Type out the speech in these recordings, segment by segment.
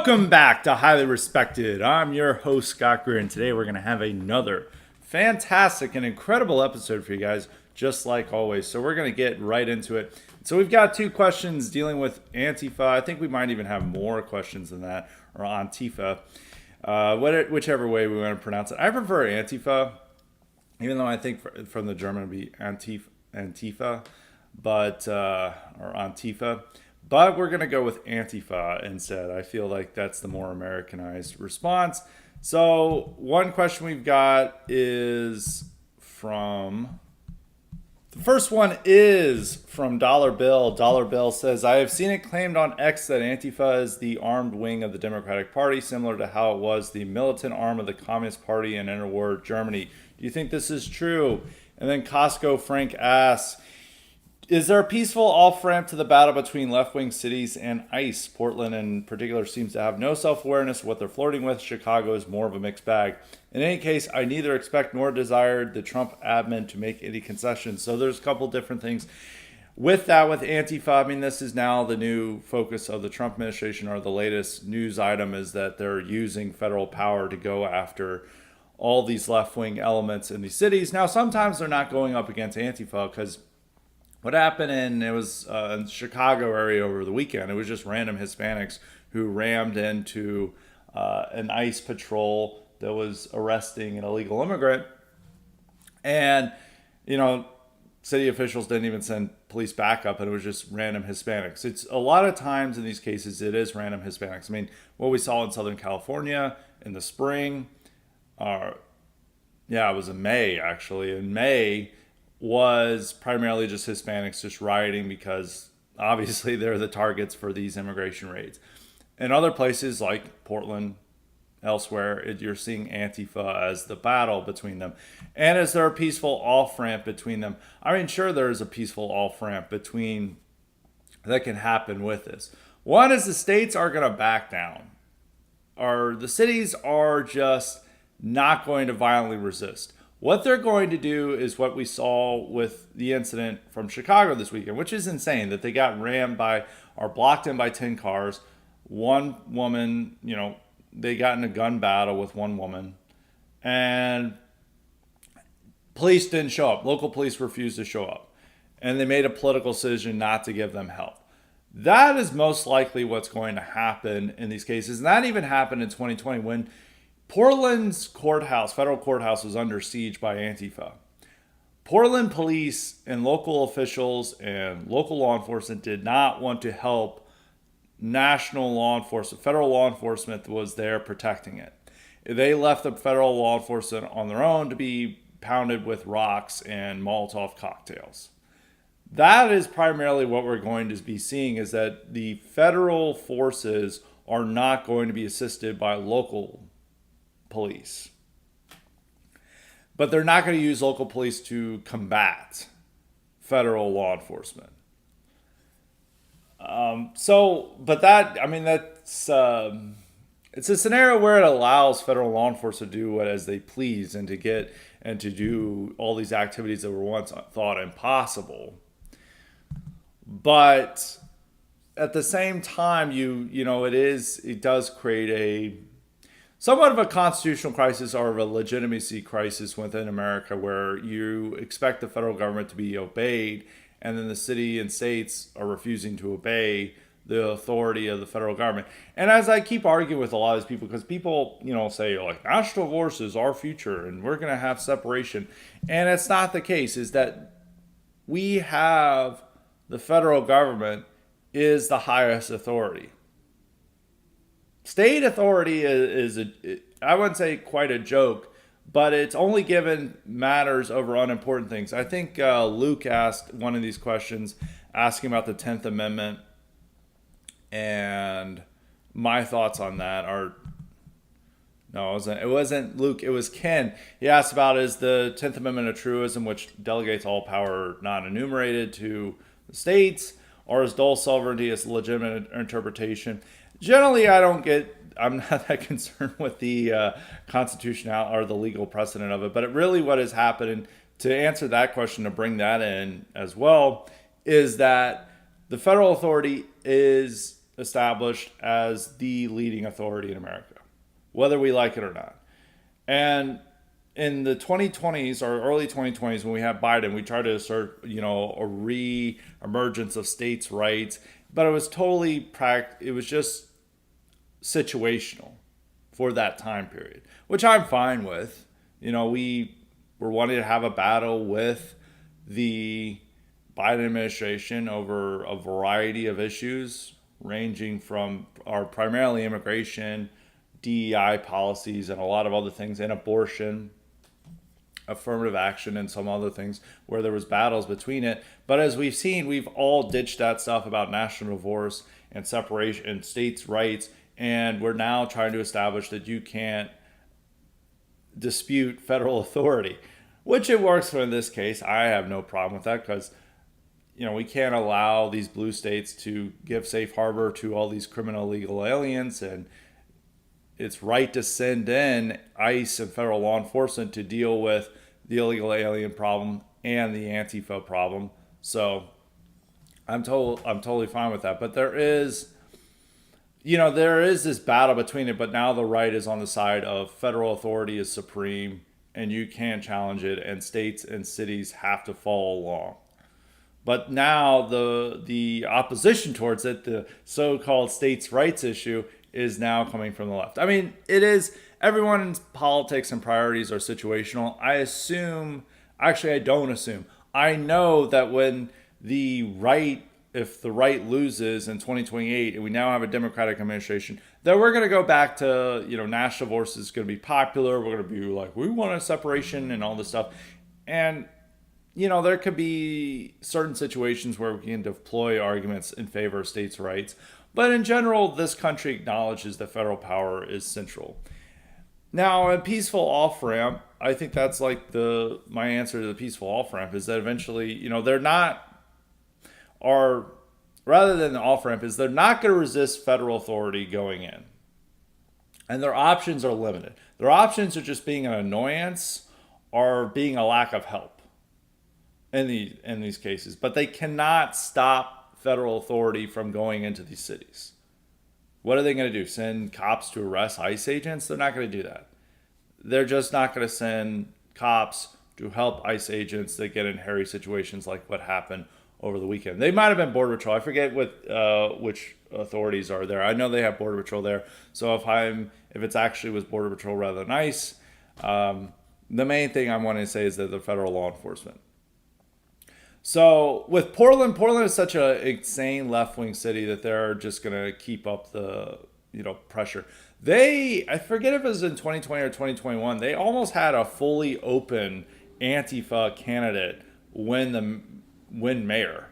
Welcome back to Highly Respected. I'm your host, Scott Greer, and today we're going to have another fantastic and incredible episode for you guys, just like always. So we're going to get right into it. So we've got two questions dealing with Antifa. I think we might even have more questions than that, or Antifa, whichever way we want to pronounce it. I prefer Antifa, even though I think from the German it would be Antifa, or Antifa. But we're going to go with Antifa instead. I feel like that's the more Americanized response. So one question we've got is from... The first one is from Dollar Bill. Dollar Bill says, I have seen it claimed on X that Antifa is the armed wing of the Democratic Party, similar to how it was the militant arm of the Communist Party in interwar Germany. Do you think this is true? And then Costco Frank asks, is there a peaceful off-ramp to the battle between left-wing cities and ICE? Portland in particular seems to have no self-awareness of what they're flirting with. Chicago is more of a mixed bag. In any case, I neither expect nor desired the Trump admin to make any concessions. So there's a couple different things. With that, with Antifa, I mean, this is now the new focus of the Trump administration, or the latest news item is that they're using federal power to go after all these left-wing elements in these cities. Now, sometimes they're not going up against Antifa because what happened in the Chicago area over the weekend, it was just random Hispanics who rammed into an ICE patrol that was arresting an illegal immigrant. And, city officials didn't even send police backup, and it was just random Hispanics. It's a lot of times in these cases, it is random Hispanics. I mean, what we saw in Southern California in the spring, it was in May, actually. In May, was primarily just Hispanics just rioting because obviously they're the targets for these immigration raids. In other places like Portland, elsewhere, you're seeing Antifa as the battle between them. And is there a peaceful off-ramp between them? I mean, sure, there is a peaceful off-ramp between that can happen with this. One is the states are going to back down, or the cities are just not going to violently resist. What they're going to do is what we saw with the incident from Chicago this weekend, which is insane, that they got rammed by or blocked in by 10 cars. One woman, they got in a gun battle with one woman, and police didn't show up. Local police refused to show up, and they made a political decision not to give them help. That is most likely what's going to happen in these cases. And that even happened in 2020 when Portland's federal courthouse, was under siege by Antifa. Portland police and local officials and local law enforcement did not want to help national law enforcement. Federal law enforcement was there protecting it. They left the federal law enforcement on their own to be pounded with rocks and Molotov cocktails. That is primarily what we're going to be seeing, is that the federal forces are not going to be assisted by local police. But they're not going to use local police to combat federal law enforcement. It's a scenario where it allows federal law enforcement to do as they please and to do all these activities that were once thought impossible. But at the same time, it does create a somewhat of a constitutional crisis, or of a legitimacy crisis within America, where you expect the federal government to be obeyed, and then the city and states are refusing to obey the authority of the federal government. And as I keep arguing with a lot of these people, because people, say like national divorce is our future and we're going to have separation. And it's not the case. Is that we have the federal government is the highest authority. State authority is I wouldn't say quite a joke, but it's only given matters over unimportant things. I think Luke asked one of these questions, asking about the 10th Amendment, and my thoughts on that are, no, it wasn't Luke, it was Ken. He asked about, is the 10th Amendment a truism which delegates all power not enumerated to the states, or is dual sovereignty a legitimate interpretation? Generally, I'm not that concerned with the constitutional or the legal precedent of it, but what has happened, to answer that question, to bring that in as well, is that the federal authority is established as the leading authority in America, whether we like it or not. And in the 2020s or early 2020s, when we had Biden, we tried to assert, a re-emergence of states' rights, but it was it was just situational for that time period, which I'm fine with. We were wanting to have a battle with the Biden administration over a variety of issues, ranging from our primarily immigration, DEI policies, and a lot of other things, and abortion, affirmative action, and some other things where there was battles between it. But as we've seen, we've all ditched that stuff about national divorce and separation and states' rights, and we're now trying to establish that you can't dispute federal authority, which it works for in this case. I have no problem with that because we can't allow these blue states to give safe harbor to all these criminal illegal aliens, and it's right to send in ICE and federal law enforcement to deal with the illegal alien problem and the Antifa problem. So I'm totally fine with that. But there is this battle between it, but now the right is on the side of federal authority is supreme and you can't challenge it, and states and cities have to follow along. But now the opposition towards it, the so-called states' rights issue, is now coming from the left. I mean, it is, everyone's politics and priorities are situational. I don't assume. I know that when if the right loses in 2028 and we now have a Democratic administration, that we're going to go back to, national divorce is going to be popular. We're going to be like, we want a separation and all this stuff. And, there could be certain situations where we can deploy arguments in favor of states' rights. But in general, this country acknowledges that federal power is central. Now, a peaceful off-ramp, I think that's like my answer to the peaceful off-ramp is that eventually, rather than the off-ramp, is they're not going to resist federal authority going in. And their options are limited. Their options are just being an annoyance or being a lack of help in these cases. But they cannot stop federal authority from going into these cities. What are they going to do? Send cops to arrest ICE agents? They're not going to do that. They're just not going to send cops to help ICE agents that get in hairy situations like what happened over the weekend. They might have been Border Patrol. I forget which authorities are there. I know they have Border Patrol there. So if it's actually was Border Patrol rather than ICE, the main thing I want to say is that the federal law enforcement. So with Portland is such an insane left-wing city that they're just going to keep up the pressure. I forget if it was in 2020 or 2021, they almost had a fully open Antifa candidate win mayor.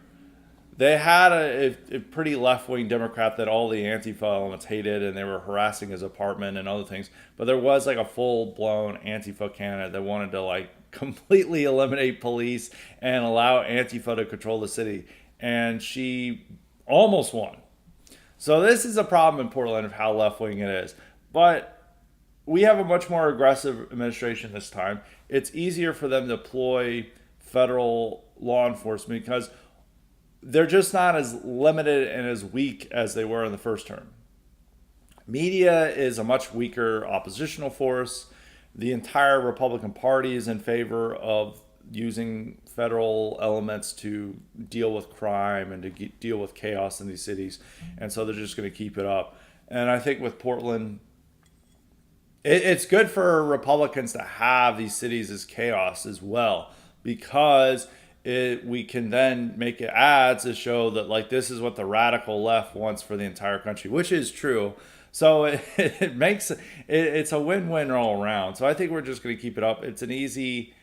They had a pretty left-wing Democrat that all the Antifa elements hated, and they were harassing his apartment and other things. But there was like a full-blown Antifa candidate that wanted to completely eliminate police and allow Antifa to control the city. And she almost won. So this is a problem in Portland of how left-wing it is. But we have a much more aggressive administration this time. It's easier for them to deploy federal law enforcement because they're just not as limited and as weak as they were in the first term. Media is a much weaker oppositional force. The entire Republican Party is in favor of using federal elements to deal with crime and to deal with chaos in these cities. And so they're just going to keep it up. And I think with Portland, it's good for Republicans to have these cities as chaos as well, because we can then make ads to show that this is what the radical left wants for the entire country, which is true. So it's a win-win all around. So I think we're just going to keep it up. It's an easy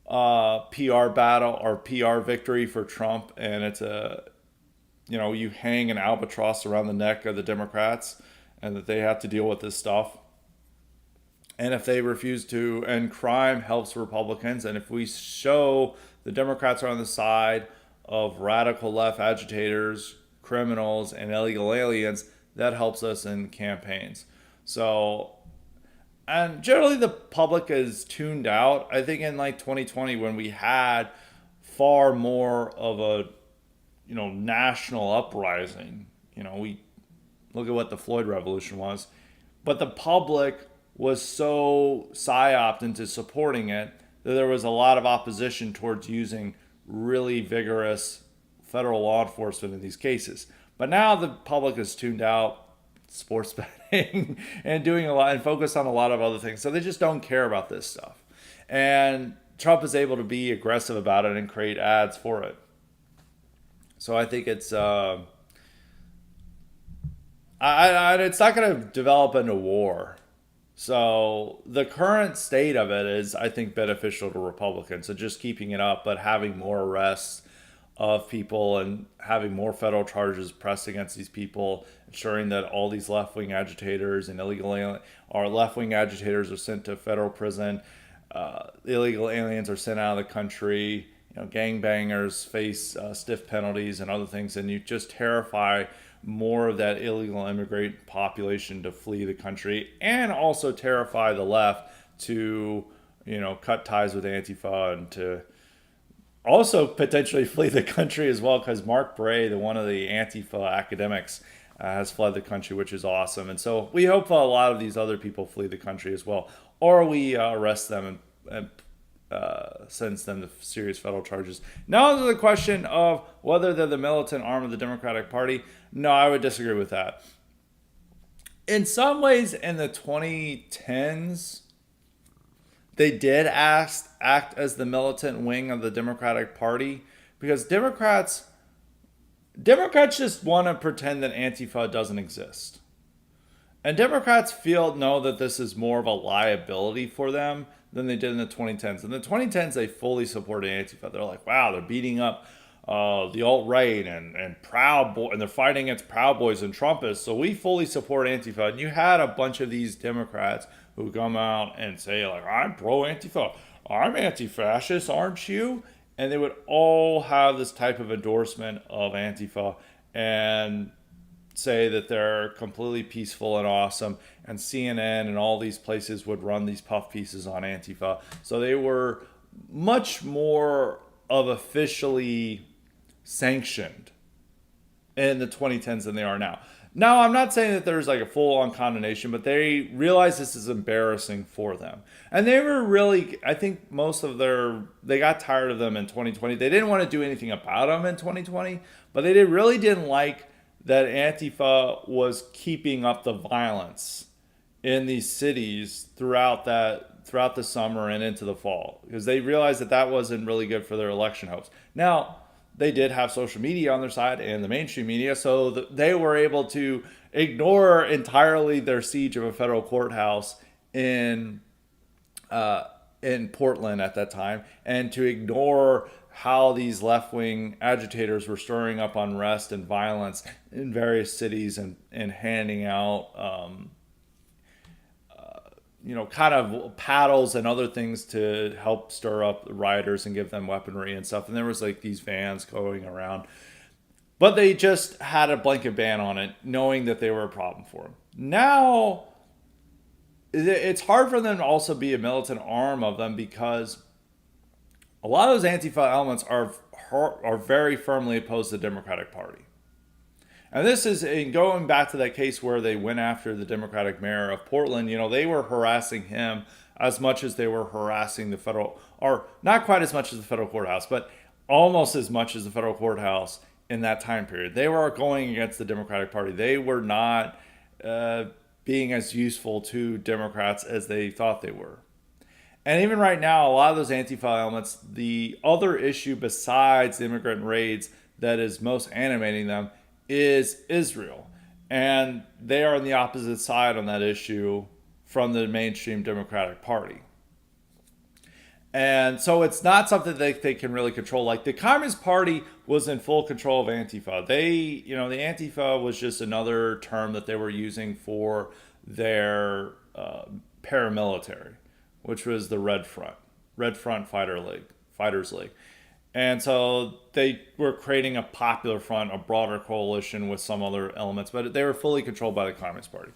PR battle or PR victory for Trump, and it's you hang an albatross around the neck of the Democrats, and that they have to deal with this stuff. And if they refuse to, and crime helps Republicans, and if we show the Democrats are on the side of radical left agitators, criminals, and illegal aliens, that helps us in campaigns. So, and generally the public is tuned out. I think in 2020, when we had far more of a national uprising, Look at what the Floyd revolution was. But the public was so psyoped into supporting it that there was a lot of opposition towards using really vigorous federal law enforcement in these cases. But now the public is tuned out sports betting and doing a lot and focused on a lot of other things. So they just don't care about this stuff. And Trump is able to be aggressive about it and create ads for it. So I think it's it's not going to develop into war. So the current state of it is, I think, beneficial to Republicans. So just keeping it up, but having more arrests of people and having more federal charges pressed against these people, ensuring that all these left-wing agitators and left-wing agitators are sent to federal prison. Illegal aliens are sent out of the country. Gangbangers face stiff penalties and other things, and you just terrify more of that illegal immigrant population to flee the country, and also terrify the left to, cut ties with Antifa and to also potentially flee the country as well, because Mark Bray, one of the Antifa academics, has fled the country, which is awesome. And so we hope a lot of these other people flee the country as well, or we arrest them and sentence them to serious federal charges. Now to the question of whether they're the militant arm of the Democratic Party. No, I would disagree with that. In some ways, in the 2010s, they did act as the militant wing of the Democratic Party, because Democrats just want to pretend that Antifa doesn't exist. And Democrats know that this is more of a liability for them than they did in the 2010s. In the 2010s, they fully supported Antifa. They're like, wow, they're beating up the alt-right and Proud Boy, and they're fighting against Proud Boys and Trumpists. So we fully support Antifa. And you had a bunch of these Democrats who come out and say, like, I'm pro-Antifa. I'm anti-fascist, aren't you? And they would all have this type of endorsement of Antifa and say that they're completely peaceful and awesome, and CNN and all these places would run these puff pieces on Antifa. So they were much more of officially sanctioned in the 2010s than they are now. Now, I'm not saying that there's like a full-on condemnation, but they realize this is embarrassing for them. And they were really, I think they got tired of them in 2020. They didn't want to do anything about them in 2020, but they really didn't like that Antifa was keeping up the violence in these cities throughout the summer and into the fall, because they realized that wasn't really good for their election hopes. Now, they did have social media on their side and the mainstream media, so they were able to ignore entirely their siege of a federal courthouse in Portland at that time, and to ignore how these left-wing agitators were stirring up unrest and violence in various cities and handing out, kind of paddles and other things to help stir up the rioters and give them weaponry and stuff. And there was like these vans going around. But they just had a blanket ban on it, knowing that they were a problem for them. Now, it's hard for them to also be a militant arm of them, because a lot of those Antifa elements are very firmly opposed to the Democratic Party. And this is in going back to that case where they went after the Democratic mayor of Portland. They were harassing him as much as they were harassing the federal, or not quite as much as the federal courthouse, but almost as much as the federal courthouse in that time period. They were going against the Democratic Party. They were not being as useful to Democrats as they thought they were. And even right now, a lot of those Antifa elements, the other issue besides the immigrant raids that is most animating them is Israel. And they are on the opposite side on that issue from the mainstream Democratic Party. And so it's not something they can really control. Like the Communist Party was in full control of Antifa. The Antifa was just another term that they were using for their paramilitary, which was the Red Front Fighters League. And so they were creating a popular front, a broader coalition with some other elements, but they were fully controlled by the Communist Party.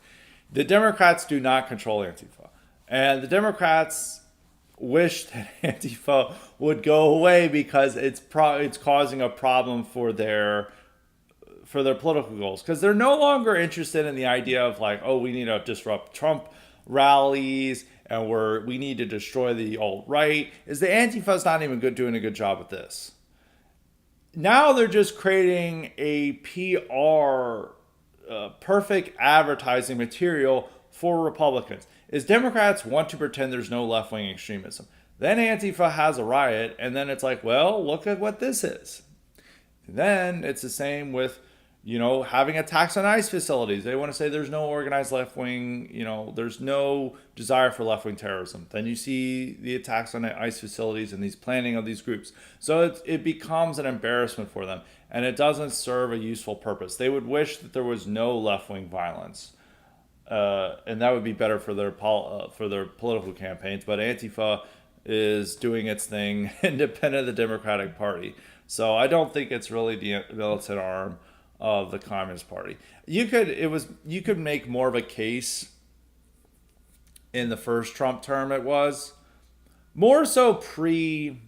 The Democrats do not control Antifa. And the Democrats wish that Antifa would go away because it's causing a problem for their for their political goals, because they're no longer interested in the idea of like, oh, we need to disrupt Trump rallies and we need to destroy the alt-right. Is the Antifa's not even doing a good job at this. Now they're just creating a PR perfect advertising material for Republicans. Is Democrats want to pretend there's no left-wing extremism. Then Antifa has a riot, and then it's like, well, look at what this is. And then it's the same with, having attacks on ICE facilities. They want to say there's no organized left-wing, there's no desire for left-wing terrorism. Then you see the attacks on ICE facilities and these planning of these groups. So it becomes an embarrassment for them, and it doesn't serve a useful purpose. They would wish that there was no left-wing violence. And that would be better for their political campaigns. But Antifa is doing its thing independent of the Democratic Party. So I don't think it's really the militant arm of the Communist Party. You could make more of a case in the first Trump term. It was more so pre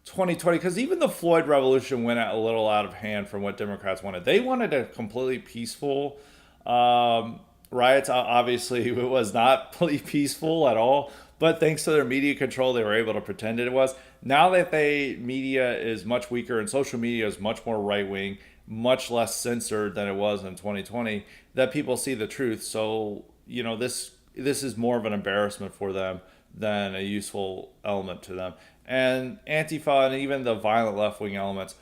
2020, because even the Floyd revolution went a little out of hand from what Democrats wanted. They wanted a completely peaceful riots. Obviously, it was not peaceful at all. But thanks to their media control, they were able to pretend it was. Now that media is much weaker and social media is much more right-wing, much less censored than it was in 2020, that people see the truth. So, this is more of an embarrassment for them than a useful element to them. And Antifa and even the violent left-wing elements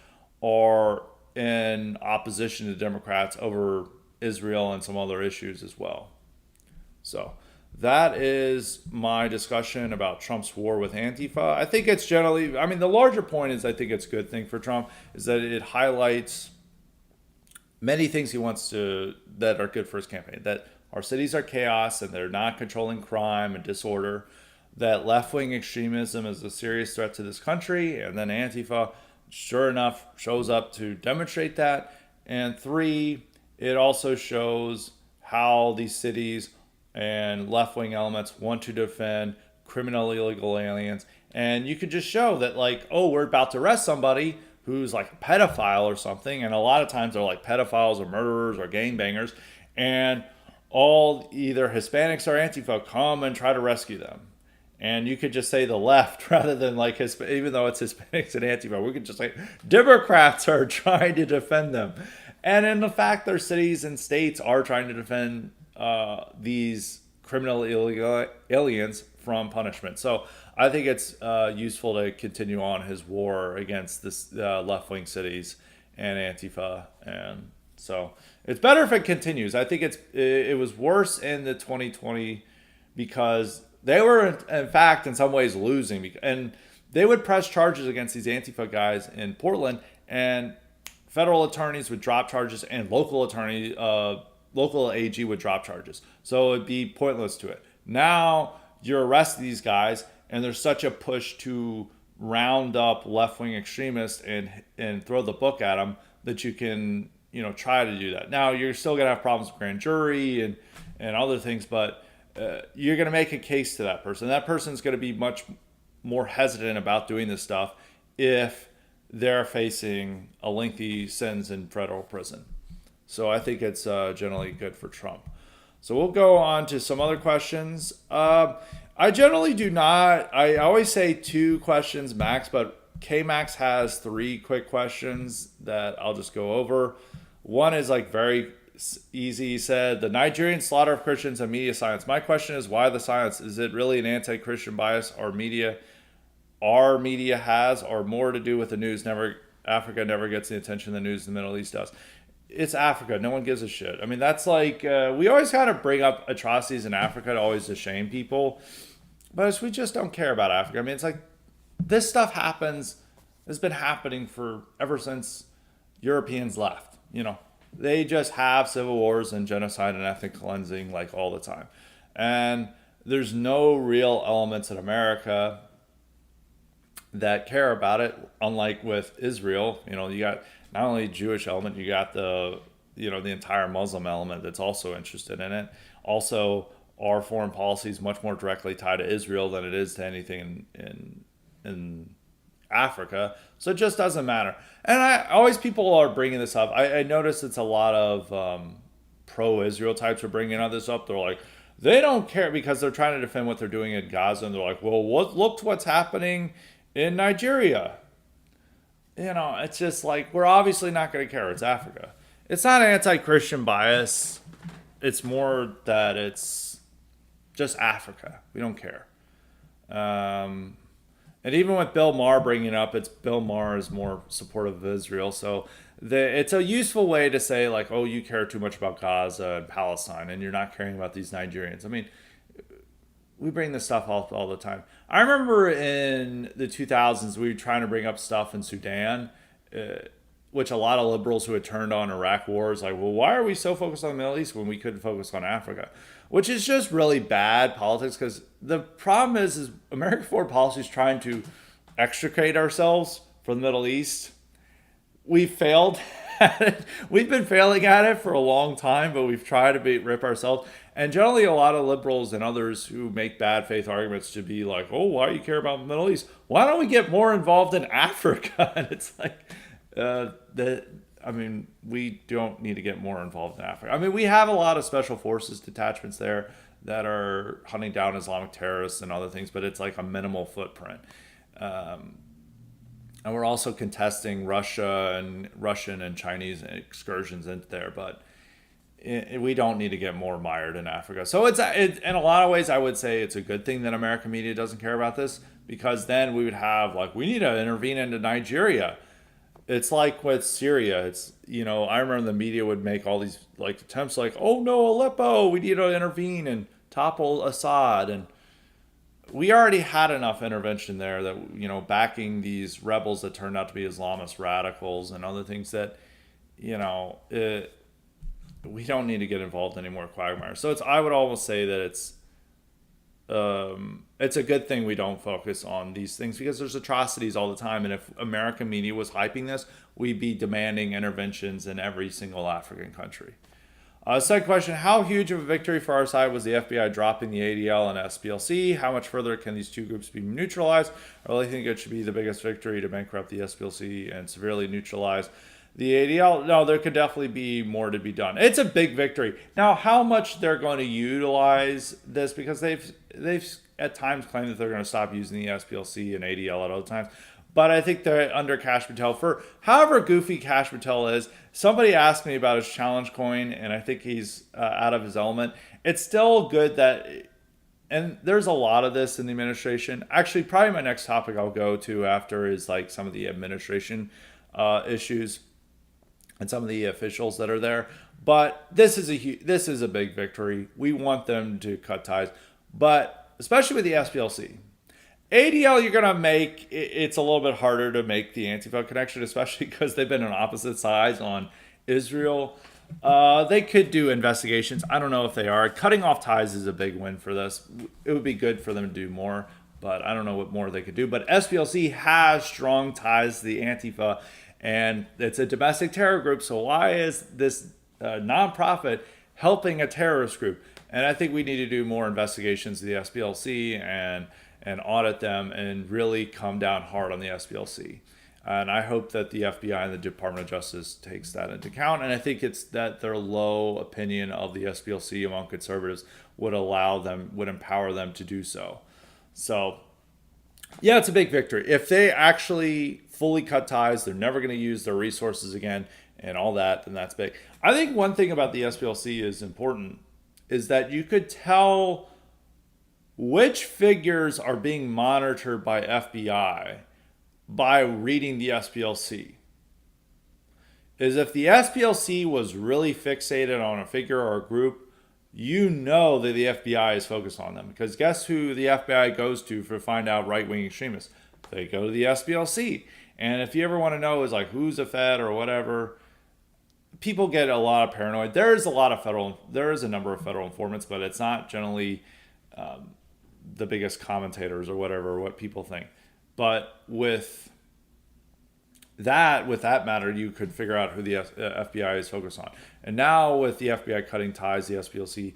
are in opposition to Democrats over Israel and some other issues as well. So that is my discussion about Trump's war with Antifa. I think it's generally, the larger point is I think it's a good thing for Trump, is that it highlights many things he wants to, that are good for his campaign. That our cities are chaos and they're not controlling crime and disorder. That left-wing extremism is a serious threat to this country. And then Antifa, sure enough, shows up to demonstrate that. And 3, it also shows how these cities and left-wing elements want to defend criminal illegal aliens. And you could just show that, like, oh, we're about to arrest somebody who's like a pedophile or something. And a lot of times they're like pedophiles or murderers or gangbangers. And all either Hispanics or Antifa come and try to rescue them. And you could just say the left rather than like, even though it's Hispanics and Antifa, we could just say Democrats are trying to defend them. And in the fact their cities and states are trying to defend these criminal illegal aliens from punishment. So I think it's useful to continue on his war against this left-wing cities and Antifa. And so it's better if it continues. I think it was worse in the 2020 because they were, in fact, in some ways losing. And they would press charges against these Antifa guys in Portland, and federal attorneys would drop charges, and local AG would drop charges. So it'd be pointless to it. Now you're arresting these guys, and there's such a push to round up left-wing extremists and throw the book at them that you can, try to do that. Now you're still gonna have problems with grand jury and other things, but you're gonna make a case to that person. That person's gonna be much more hesitant about doing this stuff if they're facing a lengthy sentence in federal prison. So I think it's generally good for Trump. So we'll go on to some other questions. I generally do not. I always say 2 questions max, but K-Max has 3 quick questions that I'll just go over. One is like very easy. He said, the Nigerian slaughter of Christians and media silence. My question is, why the silence? Is it really an anti-Christian bias our media has, or more to do with the news? Africa never gets the attention the news in the Middle East does. It's Africa. No one gives a shit. That's like, we always kind of bring up atrocities in Africa to always to shame people. But we just don't care about Africa. It's like, this stuff has been happening ever since Europeans left. They just have civil wars and genocide and ethnic cleansing like all the time. And there's no real elements in America that care about it, unlike with Israel. You got not only Jewish element, you got the entire Muslim element that's also interested in it. Also, our foreign policy is much more directly tied to Israel than it is to anything in Africa. So it just doesn't matter. And I always people are bringing this up. I notice it's a lot of pro-Israel types are bringing this up. They're like, they don't care because they're trying to defend what they're doing in Gaza, and they're like, well, look what's happening in Nigeria. It's just like we're obviously not going to care. It's Africa. It's not anti-Christian bias. It's more that it's just Africa. We don't care. And even with Bill Maher bringing it up, it's Bill Maher is more supportive of Israel. So it's a useful way to say like, oh, you care too much about Gaza and Palestine, and you're not caring about these Nigerians. I mean, we bring this stuff up all the time. I remember in the 2000s, we were trying to bring up stuff in Sudan, which a lot of liberals who had turned on Iraq wars, like, well, why are we so focused on the Middle East when we couldn't focus on Africa? Which is just really bad politics, because the problem is American foreign policy is trying to extricate ourselves from the Middle East. We failed at it. We've been failing at it for a long time, but we've tried to rip ourselves. And generally, a lot of liberals and others who make bad faith arguments to be like, oh, why do you care about the Middle East? Why don't we get more involved in Africa? And it's like, we don't need to get more involved in Africa. I mean, we have a lot of special forces detachments there that are hunting down Islamic terrorists and other things, but it's like a minimal footprint. And we're also contesting Russian and Chinese excursions into there, but we don't need to get more mired in Africa. So it's in a lot of ways, I would say it's a good thing that American media doesn't care about this, because then we would have like, we need to intervene into Nigeria. It's like with Syria. I remember the media would make all these like attempts like, oh no, Aleppo, we need to intervene and topple Assad. And we already had enough intervention there that, backing these rebels that turned out to be Islamist radicals and other things that, we don't need to get involved in any more quagmire. So I would almost say that it's a good thing we don't focus on these things, because there's atrocities all the time. And if American media was hyping this, we'd be demanding interventions in every single African country. Second question, how huge of a victory for our side was the FBI dropping the ADL and SPLC? How much further can these two groups be neutralized? I really think it should be the biggest victory to bankrupt the SPLC and severely neutralize the ADL. No, there could definitely be more to be done. It's a big victory. Now, how much they're going to utilize this, because they've at times claimed that they're going to stop using the SPLC and ADL at other times. But I think they're under Cash Patel, for however goofy Cash Patel is. Somebody asked me about his challenge coin, and I think he's out of his element. It's still good that, and there's a lot of this in the administration. Actually, probably my next topic I'll go to after is like some of the administration issues and some of the officials that are there. But this is a big victory. We want them to cut ties, but especially with the SPLC. ADL, you're going to make, it's a little bit harder to make the Antifa connection, especially because they've been on opposite sides on Israel. They could do investigations. I don't know if they are. Cutting off ties is a big win for this. It would be good for them to do more, but I don't know what more they could do. But SPLC has strong ties to the Antifa, and it's a domestic terror group. So why is this nonprofit helping a terrorist group? And I think we need to do more investigations of the SPLC and audit them and really come down hard on the SPLC. And I hope that the FBI and the Department of Justice takes that into account. And I think it's that their low opinion of the SPLC among conservatives would empower them to do so. So, yeah, it's a big victory. If they actually fully cut ties, they're never going to use their resources again and all that, then that's big. I think one thing about the SPLC is important is that you could tell which figures are being monitored by FBI by reading the SPLC. Is if the SPLC was really fixated on a figure or a group, you know that the FBI is focused on them. Because guess who the FBI goes to find out right-wing extremists? They go to the SPLC. And if you ever want to know is like who's a Fed or whatever, people get a lot of paranoid. There is a number of federal informants, but it's not generally the biggest commentators or whatever, what people think. But with that matter, you could figure out who the FBI is focused on. And now with the FBI cutting ties, the SPLC,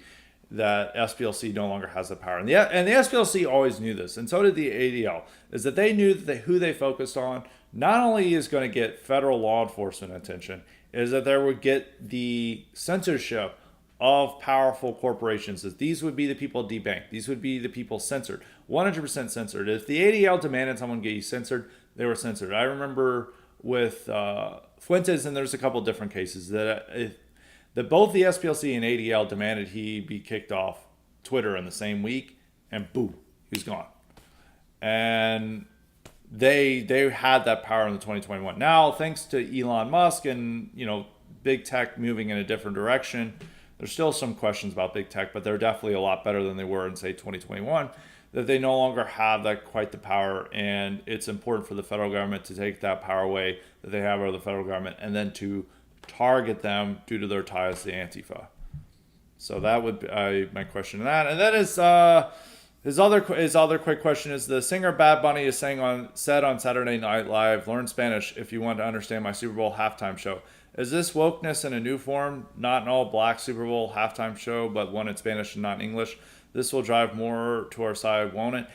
that SPLC no longer has the power. And the SPLC always knew this, and so did the ADL, is that they knew that who they focused on not only is going to get federal law enforcement attention, is that they would get the censorship of powerful corporations. That these would be the people debanked. These would be the people censored. 100% censored. If the ADL demanded someone get you censored, they were censored. I remember with Fuentes, and there's a couple different cases that both the SPLC and ADL demanded he be kicked off Twitter in the same week, and boom, he's gone. And they had that power in the 2021. Now, thanks to Elon Musk and big tech moving in a different direction, there's still some questions about big tech, but they're definitely a lot better than they were in, say, 2021. That they no longer have quite the power, and it's important for the federal government to take that power away that they have over the federal government, and then to target them due to their ties to Antifa. So that would be my question to that. And then his other quick question is, the singer Bad Bunny is said on Saturday Night Live, learn Spanish if you want to understand my Super Bowl halftime show. Is this wokeness in a new form? Not an all-black Super Bowl halftime show, but one in Spanish and not in English. This will drive more to our side, won't it?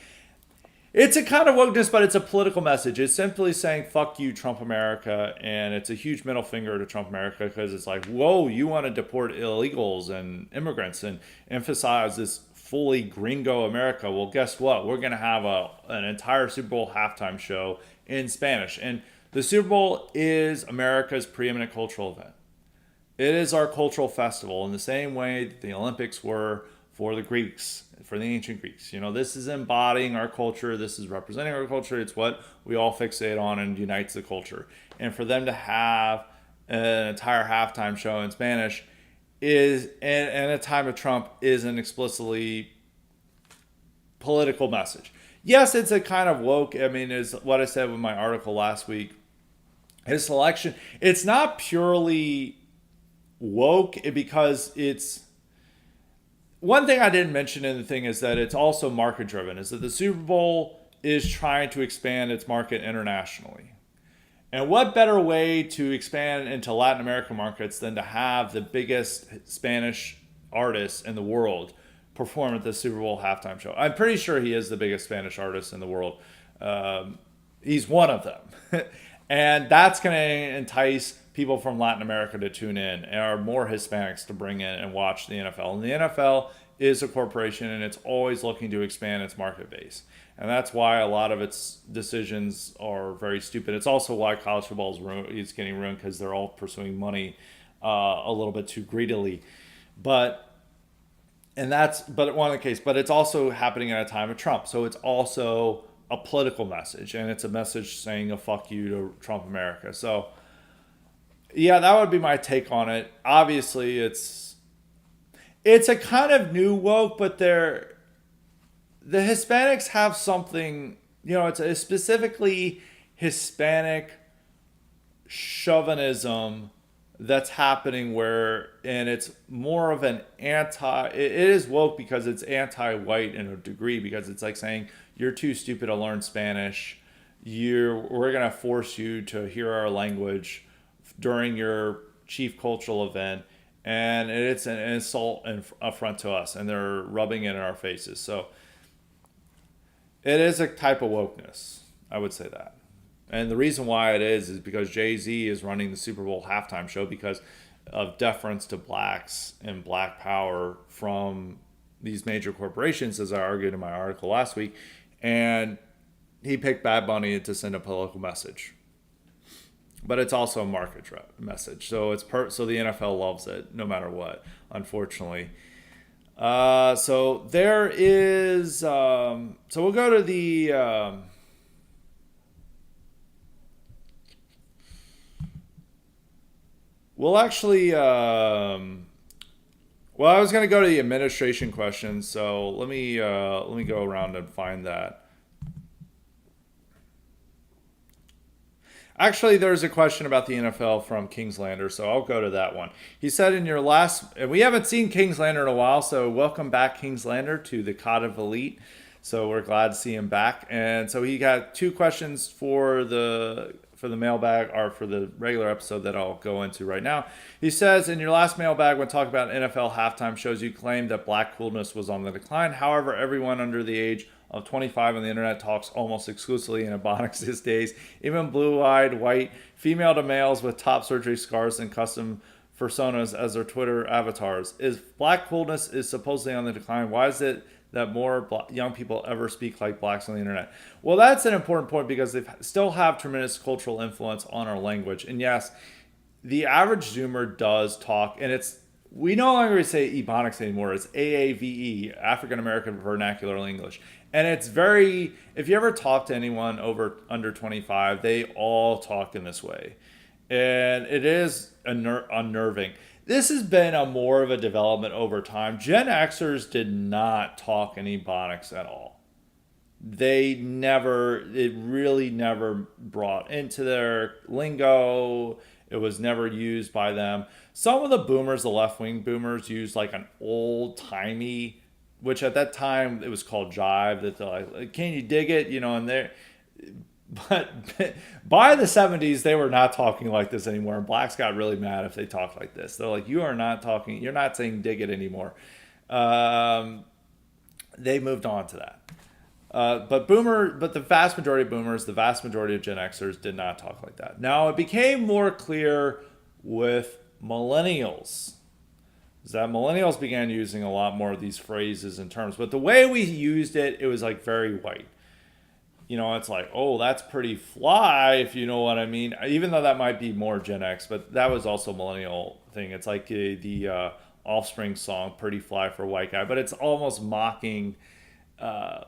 It's a kind of wokeness, but it's a political message. It's simply saying, fuck you, Trump America. And it's a huge middle finger to Trump America, because it's like, whoa, you want to deport illegals and immigrants and emphasize this fully gringo America. Well, guess what? We're going to have an entire Super Bowl halftime show in Spanish. And the Super Bowl is America's preeminent cultural event. It is our cultural festival in the same way that the Olympics were for the Greeks, for the ancient Greeks. This is embodying our culture. This is representing our culture. It's what we all fixate on and unites the culture. And for them to have an entire halftime show in Spanish and a time of Trump is an explicitly political message. Yes, it's a kind of woke. Is what I said with my article last week. His selection, it's not purely woke because it's... One thing I didn't mention in the thing is that it's also market driven, is that the Super Bowl is trying to expand its market internationally. And what better way to expand into Latin American markets than to have the biggest Spanish artist in the world perform at the Super Bowl halftime show? I'm pretty sure he is the biggest Spanish artist in the world. He's one of them. And that's going to entice people from Latin America to tune in, or more Hispanics to bring in and watch the NFL. And the NFL is a corporation, and it's always looking to expand its market base. And that's why a lot of its decisions are very stupid. It's also why college football is getting ruined, because they're all pursuing money a little bit too greedily. But one of the case. But it's also happening at a time of Trump. So it's also a political message, and it's a message saying a fuck you to Trump America. So yeah, that would be my take on it. Obviously, it's a kind of new woke, but the Hispanics have something, it's a specifically Hispanic chauvinism that's happening and it's more of an it is woke because it's anti-white in a degree, because it's like saying, you're too stupid to learn Spanish. We're going to force you to hear our language during your chief cultural event, and it's an insult and affront to us, and they're rubbing it in our faces. So it is a type of wokeness, I would say that. And the reason why it is because Jay-Z is running the Super Bowl halftime show because of deference to blacks and black power from these major corporations, as I argued in my article last week. And he picked Bad Bunny to send a political message. But it's also a market message. So so the NFL loves it no matter what, unfortunately. So there is... so we'll go to the... we'll actually... well, I was going to go to the administration questions, so let me go around and find that. Actually, there's a question about the NFL from Kingslander, so I'll go to that one. He said in your last... And we haven't seen Kingslander in a while, so welcome back, Kingslander, to the Cardiff Elite. So we're glad to see him back. And so he got two questions for the for the mailbag, or for the regular episode that I'll go into right now. He says, in your last mailbag, when talking about NFL halftime shows, you claimed that black coolness was on the decline. However, everyone under the age of 25 on the internet talks almost exclusively in ebonics these days. Even blue-eyed, white, female to males with top surgery scars and custom personas as their Twitter avatars. Is black coolness is supposedly on the decline? Why is it that more young people ever speak like blacks on the internet? Well, that's an important point because they still have tremendous cultural influence on our language. And yes, the average Zoomer does talk, and we no longer say ebonics anymore. It's AAVE, African American Vernacular English. And it's if you ever talk to anyone under 25, they all talk in this way. And it is unnerving. This has been more of a development over time. Gen Xers did not talk in ebonics at all. It really never brought into their lingo. It was never used by them. Some of the boomers, the left-wing boomers, used like an old-timey, which at that time it was called jive. That they're like, can you dig it? But by the 70s, they were not talking like this anymore. And blacks got really mad if they talked like this. They're like, you're not saying dig it anymore. They moved on to that. But the vast majority of boomers, the vast majority of Gen Xers did not talk like that. Now, it became more clear with millennials. That millennials began using a lot more of these phrases and terms. But the way we used it, it was like very white. It's like, oh, that's pretty fly, if you know what I mean. Even though that might be more Gen X, but that was also a millennial thing. It's like the Offspring song, Pretty Fly for a White Guy. But it's almost mocking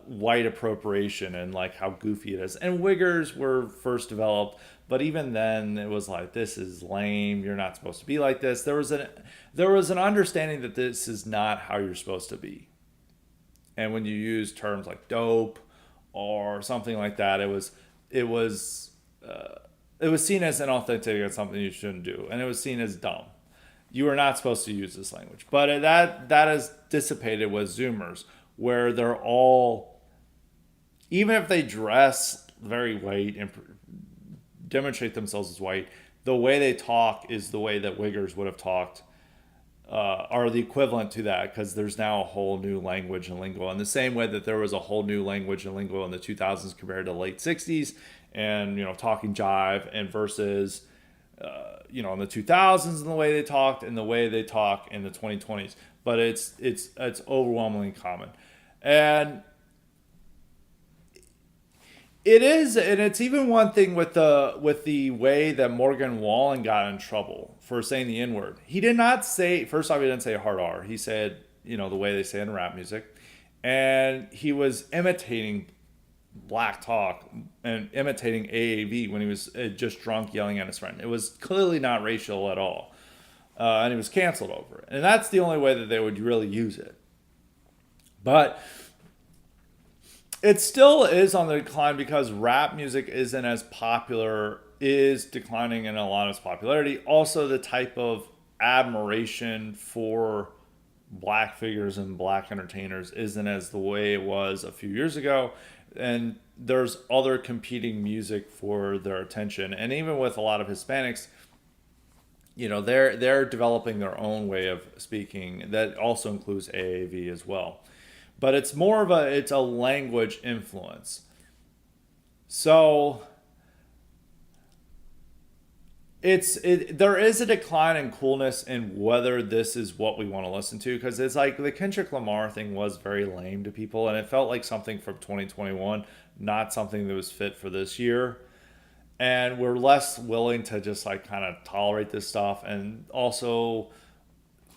white appropriation and like how goofy it is. And wiggers were first developed. But even then, it was like, this is lame. You're not supposed to be like this. There was an understanding that this is not how you're supposed to be. And when you use terms like dope, or something like that, it was seen as inauthentic and something you shouldn't do, and it was seen as dumb. You are not supposed to use this language. But that is dissipated with Zoomers, where they're all, even if they dress very white and demonstrate themselves as white, the way they talk is the way that wiggers would have talked. Are the equivalent to that, because there's now a whole new language and lingo, in the same way that there was a whole new language and lingo in the 2000s compared to the late 60s, and talking jive and versus in the 2000s and the way they talked and the way they talk in the 2020s. But it's overwhelmingly common, and it is, and it's even one thing with the way that Morgan Wallen got in trouble for saying the N-word. He did not say, first off, he didn't say a hard R. He said, the way they say it in rap music. And he was imitating black talk and imitating AAV when he was just drunk yelling at his friend. It was clearly not racial at all. And he was canceled over it. And that's the only way that they would really use it. But it still is on the decline because rap music isn't as popular, is declining in a lot of its popularity. Also, the type of admiration for black figures and black entertainers isn't as the way it was a few years ago. And there's other competing music for their attention. And even with a lot of Hispanics, they're developing their own way of speaking. That also includes AAV as well. But it's more of a language influence. So there is a decline in coolness in whether this is what we want to listen to, because it's like the Kendrick Lamar thing was very lame to people, and it felt like something from 2021, not something that was fit for this year. And we're less willing to just like kind of tolerate this stuff. And also,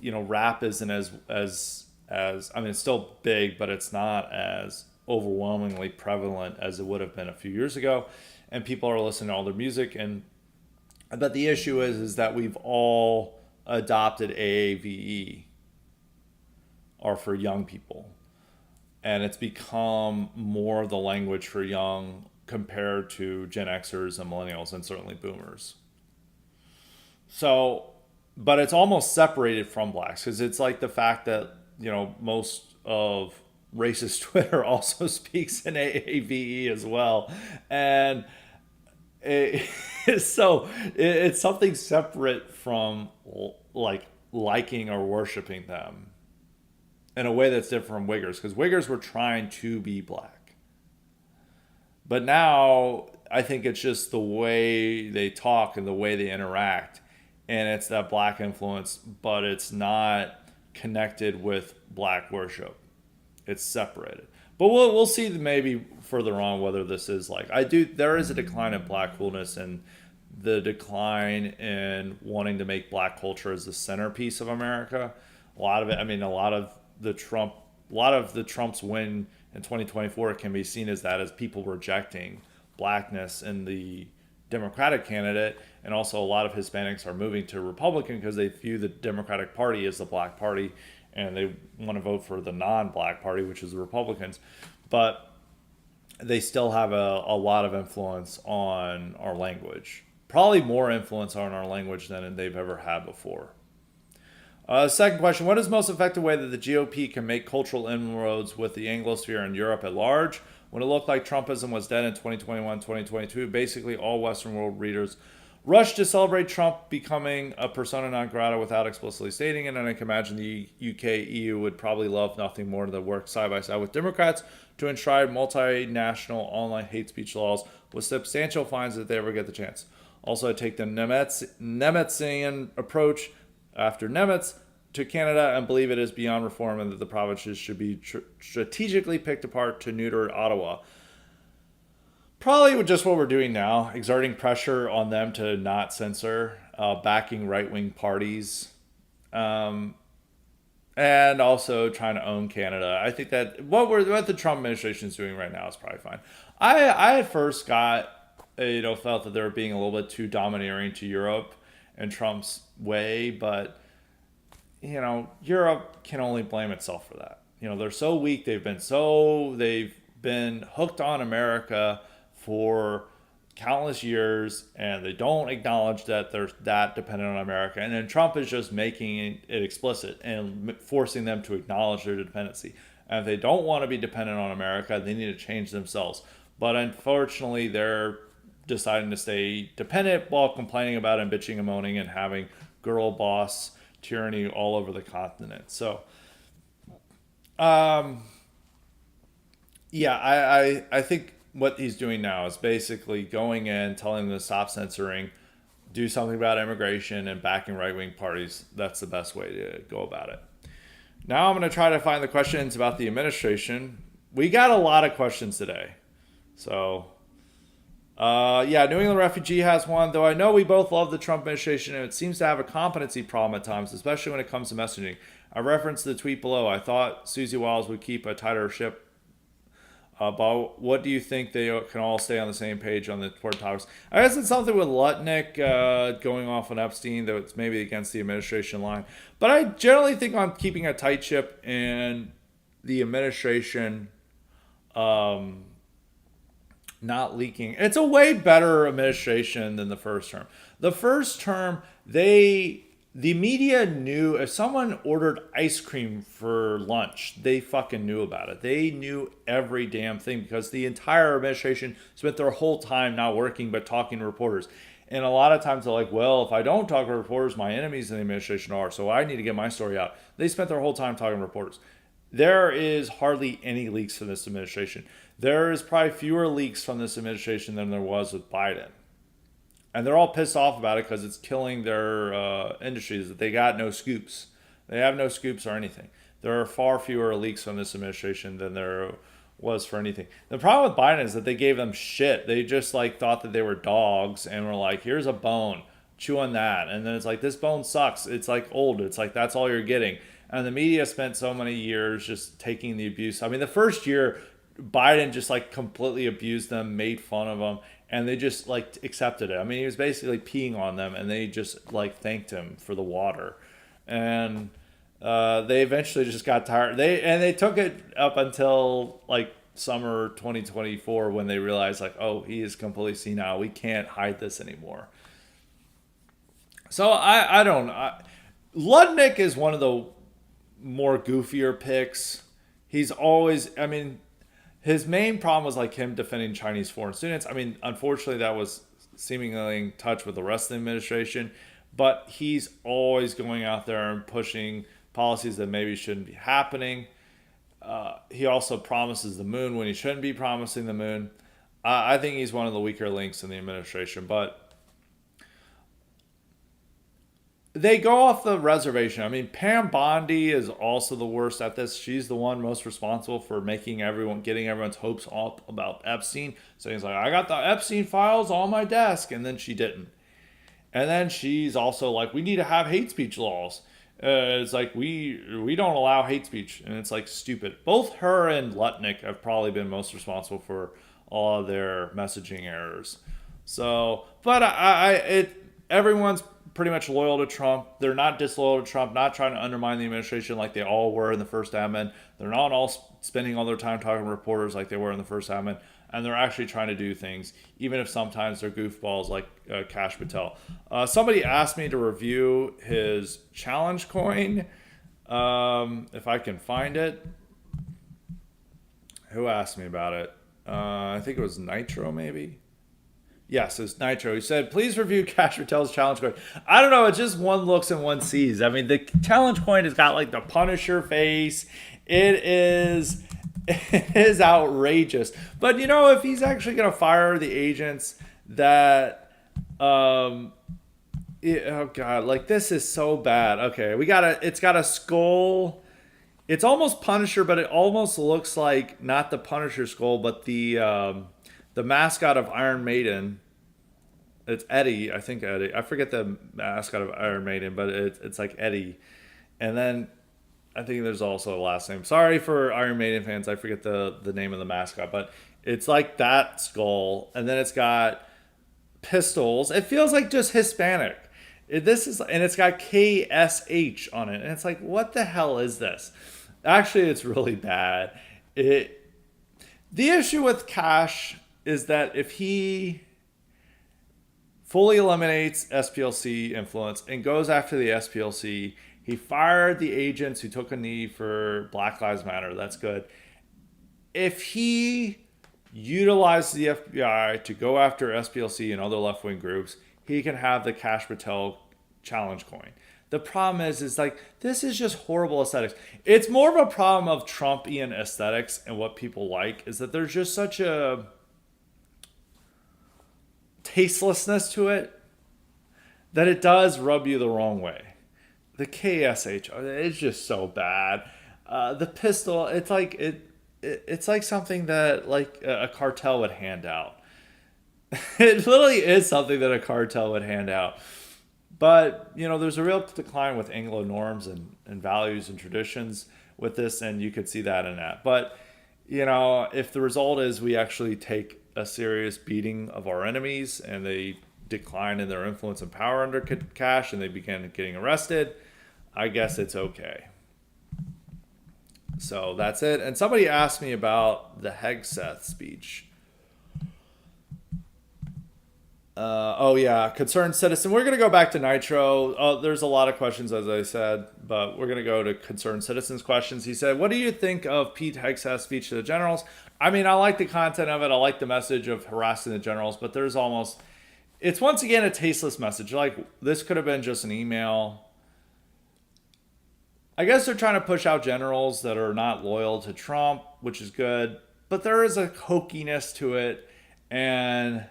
rap isn't as I mean, it's still big, but it's not as overwhelmingly prevalent as it would have been a few years ago. And people are listening to all their music. But the issue is that we've all adopted AAVE, or for young people. And it's become more the language for young compared to Gen Xers and millennials and certainly boomers. So, but it's almost separated from blacks, because it's like the fact that, most of racist Twitter also speaks in AAVE as well. And Eh, so it's something separate from like liking or worshiping them in a way that's different from Wiggers, because Wiggers were trying to be black. But now I think it's just the way they talk and the way they interact. And it's that black influence, but it's not connected with black worship. It's separated. But we'll see maybe further on whether this is like I do. There is a decline in black coolness and the decline in wanting to make black culture as the centerpiece of America. A lot of it. I mean, a lot of the Trump's win in 2024 can be seen as that, as people rejecting blackness in the Democratic candidate, and also a lot of Hispanics are moving to Republican because they view the Democratic Party as the black party, and they want to vote for the non-black party, which is the Republicans. But they still have a lot of influence on our language. Probably more influence on our language than they've ever had before. Second question, what is the most effective way that the GOP can make cultural inroads with the Anglosphere and Europe at large? When it looked like Trumpism was dead in 2021, 2022, basically all Western world readers rushed to celebrate Trump becoming a persona non grata without explicitly stating it, and I can imagine the UK, EU would probably love nothing more than to work side by side with Democrats to enshrine multinational online hate speech laws with substantial fines if they ever get the chance. Also, I take the Nemetsian approach after Nemetz to Canada and believe it is beyond reform and that the provinces should be strategically picked apart to neuter Ottawa. Probably with just what we're doing now, exerting pressure on them to not censor, backing right-wing parties, and also trying to own Canada. I think that what the Trump administration is doing right now is probably fine. I at first felt that they were being a little bit too domineering to Europe and Trump's way, but Europe can only blame itself for that. They're so weak. They've been hooked on America for countless years, and they don't acknowledge that they're that dependent on America. And then Trump is just making it explicit and forcing them to acknowledge their dependency. And if they don't want to be dependent on America, they need to change themselves. But unfortunately, they're deciding to stay dependent while complaining about and bitching and moaning and having girl boss tyranny all over the continent. So, I think what he's doing now is basically going in, telling them to stop censoring, do something about immigration, and backing right-wing parties. That's the best way to go about it. Now I'm going to try to find the questions about the administration. We got a lot of questions today. So, New England Refugee has one, though I know we both love the Trump administration and it seems to have a competency problem at times, especially when it comes to messaging. I referenced the tweet below. I thought Susie Wiles would keep a tighter ship. But what do you think they can all stay on the same page on the important topics? I guess it's something with Lutnick going off on Epstein, though it's maybe against the administration line. But I generally think on keeping a tight ship and the administration not leaking. It's a way better administration than the first term. The first term, the media knew if someone ordered ice cream for lunch, they fucking knew about it. They knew every damn thing because the entire administration spent their whole time not working but talking to reporters. And a lot of times they're like, well, if I don't talk to reporters, my enemies in the administration are, so I need to get my story out. They spent their whole time talking to reporters. There is hardly any leaks from this administration. There is probably fewer leaks from this administration than there was with Biden. And they're all pissed off about it because it's killing their industries, that they got no scoops. They have no scoops or anything. There are far fewer leaks from this administration than there was for anything. The problem with Biden is that they gave them shit. They just thought that they were dogs and were like, here's a bone, chew on that. And then it's like, this bone sucks. It's old. It's like, that's all you're getting. And the media spent so many years just taking the abuse. I mean, the first year, Biden just completely abused them, made fun of them, and they just accepted it. I mean, he was basically peeing on them, and they just thanked him for the water. And they eventually just got tired. They took it up until summer 2024 when they realized oh, he is completely senile. We can't hide this anymore. So I don't. Lutnick is one of the more goofier picks. He's always, I mean, his main problem was him defending Chinese foreign students. I mean, unfortunately, that was seemingly in touch with the rest of the administration, but he's always going out there and pushing policies that maybe shouldn't be happening. He also promises the moon when he shouldn't be promising the moon. I think he's one of the weaker links in the administration, but they go off the reservation. I mean, Pam Bondi is also the worst at this. She's the one most responsible for getting everyone's hopes up about Epstein. So he's like, I got the Epstein files on my desk, and then she didn't. And then she's also like, we need to have hate speech laws. It's like we don't allow hate speech, and it's like stupid. Both her and Lutnick have probably been most responsible for all of their messaging errors. So, but everyone's pretty much loyal to Trump. They're not disloyal to Trump, not trying to undermine the administration like they all were in the first admin. They're not all spending all their time talking to reporters like they were in the first admin. And they're actually trying to do things, even if sometimes they're goofballs like Kash Patel. Somebody asked me to review his challenge coin, if I can find it. Who asked me about it? I think it was Nitro, maybe. Yes, it's Nitro. He said, please review Kash Patel's challenge coin. I don't know. It's just one looks and one sees. I mean, the challenge coin has got like the Punisher face. It is outrageous. But, if he's actually going to fire the agents that, oh God, like this is so bad. Okay, it's got a skull. It's almost Punisher, but it almost looks like not the Punisher skull, but the mascot of Iron Maiden. It's Eddie, I think Eddie. I forget the mascot of Iron Maiden, but it's like Eddie. And then I think there's also a last name. Sorry for Iron Maiden fans, I forget the name of the mascot, but it's like that skull, and then it's got pistols. It feels like just Hispanic. And it's got KSH on it, and it's like, what the hell is this? Actually, it's really bad. The issue with Kash is that if he fully eliminates SPLC influence and goes after the SPLC, he fired the agents who took a knee for Black Lives Matter. That's good. If he utilizes the FBI to go after SPLC and other left-wing groups, he can have the Kash Patel challenge coin. The problem is like, this is just horrible aesthetics. It's more of a problem of Trumpian aesthetics and what people like, is that there's just such a tastelessness to it that it does rub you the wrong way. The KSH, it's just so bad. The pistol, it's like something that like a cartel would hand out. It literally is something that a cartel would hand out. But, there's a real decline with Anglo norms and values and traditions with this, and you could see that in that. But, if the result is we actually take a serious beating of our enemies and they decline in their influence and power under Kash and they begin getting arrested, I guess it's okay. So that's it. And somebody asked me about the Hegseth speech. Concerned citizen. We're going to go back to Nitro. There's a lot of questions, as I said, but we're going to go to concerned citizens questions. He said, what do you think of Pete Hegseth's speech to the generals? I mean, I like the content of it. I like the message of harassing the generals, but it's once again a tasteless message. Like, this could have been just an email. I guess they're trying to push out generals that are not loyal to Trump, which is good, but there is a hokiness to it, and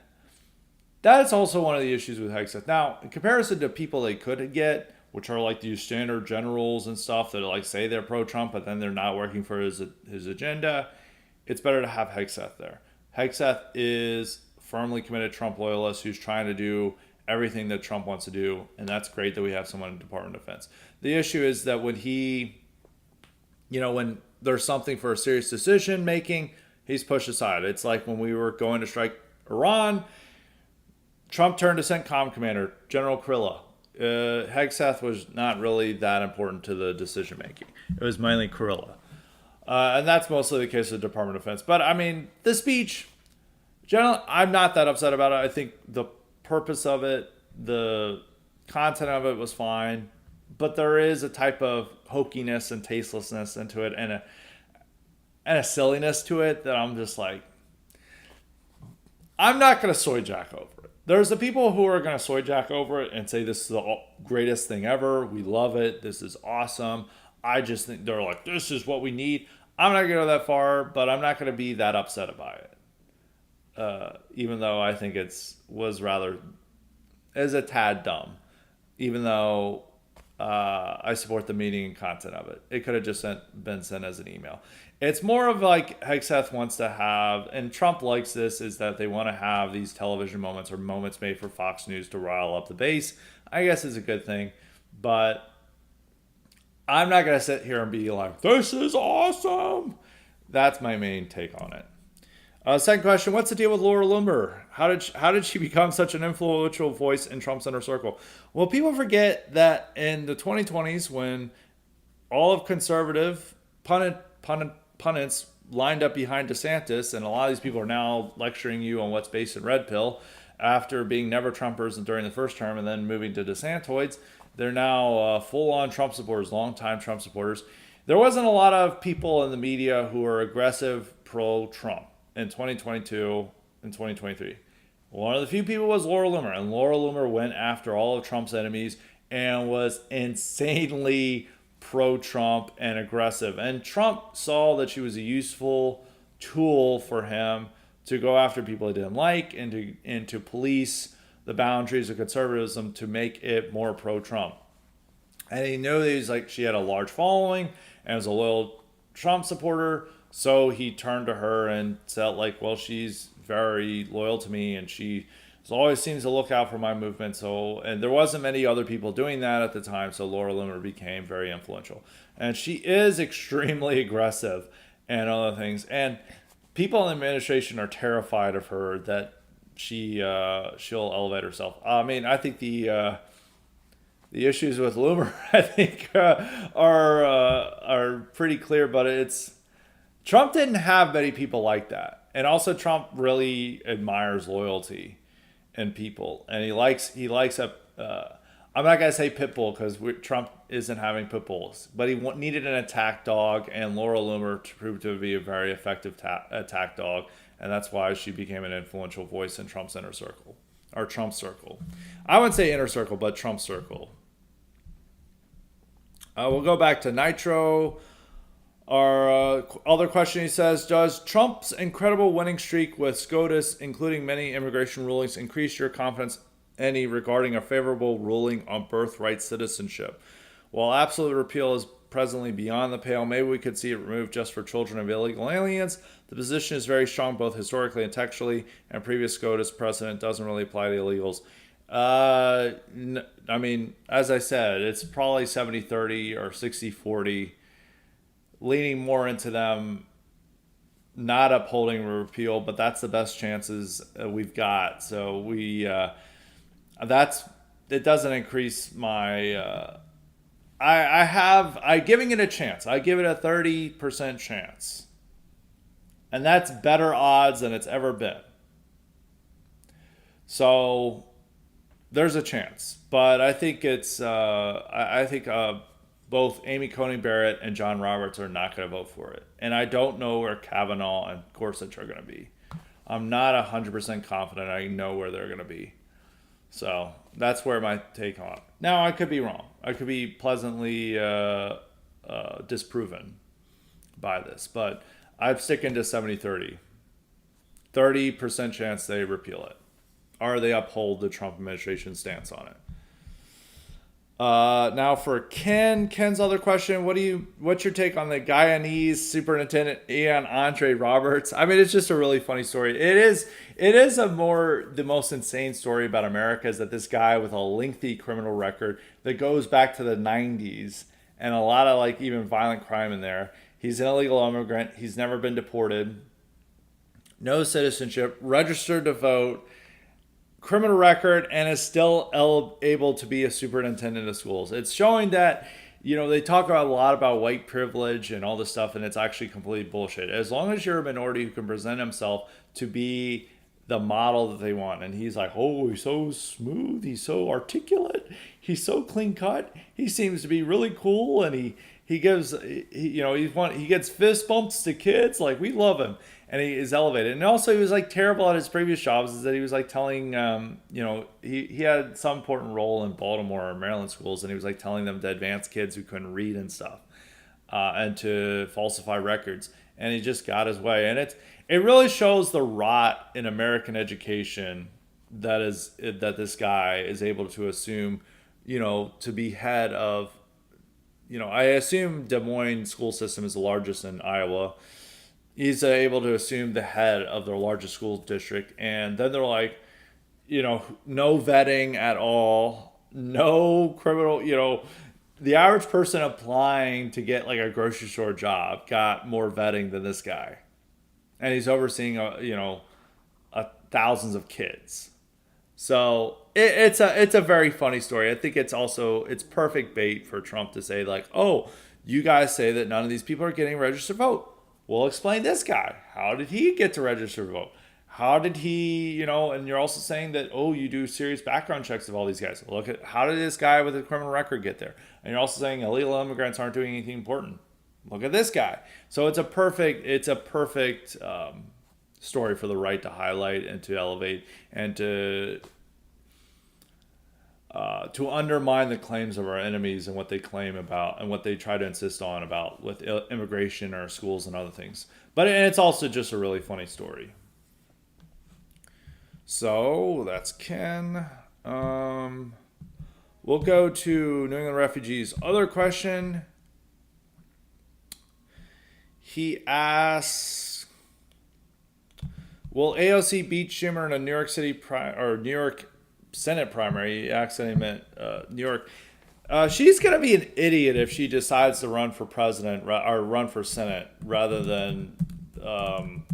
that's also one of the issues with Hegseth. Now, in comparison to people they could get, which are like these standard generals and stuff that like say they're pro-Trump, but then they're not working for his agenda, it's better to have Hegseth there. Hegseth is firmly committed Trump loyalist who's trying to do everything that Trump wants to do, and that's great that we have someone in the Department of Defense. The issue is that when when there's something for a serious decision making, he's pushed aside. It's like when we were going to strike Iran, Trump turned to CENTCOM commander, General Kurilla. Hegseth was not really that important to the decision making. It was mainly Kurilla. And that's mostly the case of the Department of Defense. But I mean, the speech, generally, I'm not that upset about it. I think the purpose of it, the content of it was fine. But there is a type of hokiness and tastelessness into it and a silliness to it that I'm just like, I'm not going to soy jack over it. there's the people who are going to soy jack over it and say this is the greatest thing ever. We love it. This is awesome. I just think they're like, this is what we need. I'm not going to go that far, but I'm not going to be that upset about it. Even though I think was rather is a tad dumb. Even though I support the meaning and content of it, it could have just been sent as an email. It's more of like Hegseth wants to have, and Trump likes this, is that they want to have these television moments or moments made for Fox News to rile up the base. I guess is a good thing, but I'm not going to sit here and be like, this is awesome. That's my main take on it. Second question, what's the deal with Laura Loomer? How did she become such an influential voice in Trump's inner circle? Well, people forget that in the 2020s, when all of conservative pundits lined up behind DeSantis, and a lot of these people are now lecturing you on what's based in red pill after being never Trumpers during the first term and then moving to DeSantoids, they're now full-on Trump supporters, long-time Trump supporters. There wasn't a lot of people in the media who were aggressive pro-Trump in 2022 and 2023. One of the few people was Laura Loomer, and Laura Loomer went after all of Trump's enemies and was insanely pro-Trump and aggressive. And Trump saw that she was a useful tool for him to go after people he didn't like and to police the boundaries of conservatism to make it more pro-Trump. And he knew that she had a large following and was a loyal Trump supporter. So he turned to her and said, like, well, she's very loyal to me and she always seems to look out for my movement. So, and there wasn't many other people doing that at the time. So Laura Loomer became very influential. And she is extremely aggressive and other things. And people in the administration are terrified of her that she'll elevate herself. I mean, I think the issues with Loomer, I think, are pretty clear, but Trump didn't have many people like that. And also Trump really admires loyalty in people. And he likes I'm not going to say pit bull because Trump isn't having pit bulls, but he needed an attack dog, and Laura Loomer proved to be a very effective attack dog. And that's why she became an influential voice in Trump's inner circle, or Trump circle. I wouldn't say inner circle, but Trump circle. We'll go back to Nitro. Our other question, he says, does Trump's incredible winning streak with SCOTUS, including many immigration rulings, increase your confidence any regarding a favorable ruling on birthright citizenship? While absolute repeal is presently beyond the pale, maybe we could see it removed just for children of illegal aliens. The position is very strong both historically and textually, and previous SCOTUS precedent doesn't really apply to illegals. I mean, as I said, it's probably 70-30 or 60-40, leaning more into them not upholding repeal, but that's the best chances we've got. So it doesn't increase my, I giving it a chance. I give it a 30% chance. And that's better odds than it's ever been. So there's a chance, but I think both Amy Coney Barrett and John Roberts are not going to vote for it. And I don't know where Kavanaugh and Gorsuch are going to be. I'm not 100% confident I know where they're going to be. So that's where my take on it. Now, I could be wrong. I could be pleasantly disproven by this. But I'm sticking to 70-30. 30% chance they repeal it. Or they uphold the Trump administration stance on it. Now for Ken's other question, what's your take on the Guyanese Superintendent Ian Andre Roberts? I mean, it's just a really funny story. It is the most insane story about America is that this guy with a lengthy criminal record that goes back to the 90s and a lot of even violent crime in there. He's an illegal immigrant. He's never been deported. No citizenship, registered to vote, criminal record, and is still able to be a superintendent of schools. It's showing that, they talk a lot about white privilege and all this stuff, and it's actually complete bullshit. As long as you're a minority who can present himself to be the model that they want, and he's like, oh, he's so smooth, he's so articulate, he's so clean cut, he seems to be really cool, and he gets fist bumps to kids, we love him. and he is elevated. And also, he was like terrible at his previous jobs. Is that he was like telling, he had some important role in Baltimore or Maryland schools, and he was like telling them to advance kids who couldn't read and stuff, and to falsify records. And he just got his way. And it really shows the rot in American education that this guy is able to assume, to be head of. I assume Des Moines school system is the largest in Iowa. He's able to assume the head of their largest school district, and then they're like, no vetting at all, no criminal. The average person applying to get like a grocery store job got more vetting than this guy, and he's overseeing thousands of kids. So it's a very funny story. I think it's perfect bait for Trump to say like, oh, you guys say that none of these people are getting registered to vote. We'll explain this guy. How did he get to register to vote? How did he, and you're also saying that, oh, you do serious background checks of all these guys. Look at how did this guy with a criminal record get there? And you're also saying illegal immigrants aren't doing anything important. Look at this guy. So it's a perfect story for the right to highlight and to elevate and to undermine the claims of our enemies and what they claim about and what they try to insist on about with immigration or schools and other things. But it's also just a really funny story. So that's Ken. We'll go to New England Refugees. Other question. He asks, will AOC beat Schumer in a New York City New York Senate primary? He accidentally meant New York. She's going to be an idiot if she decides to run for president or run for Senate rather than I'm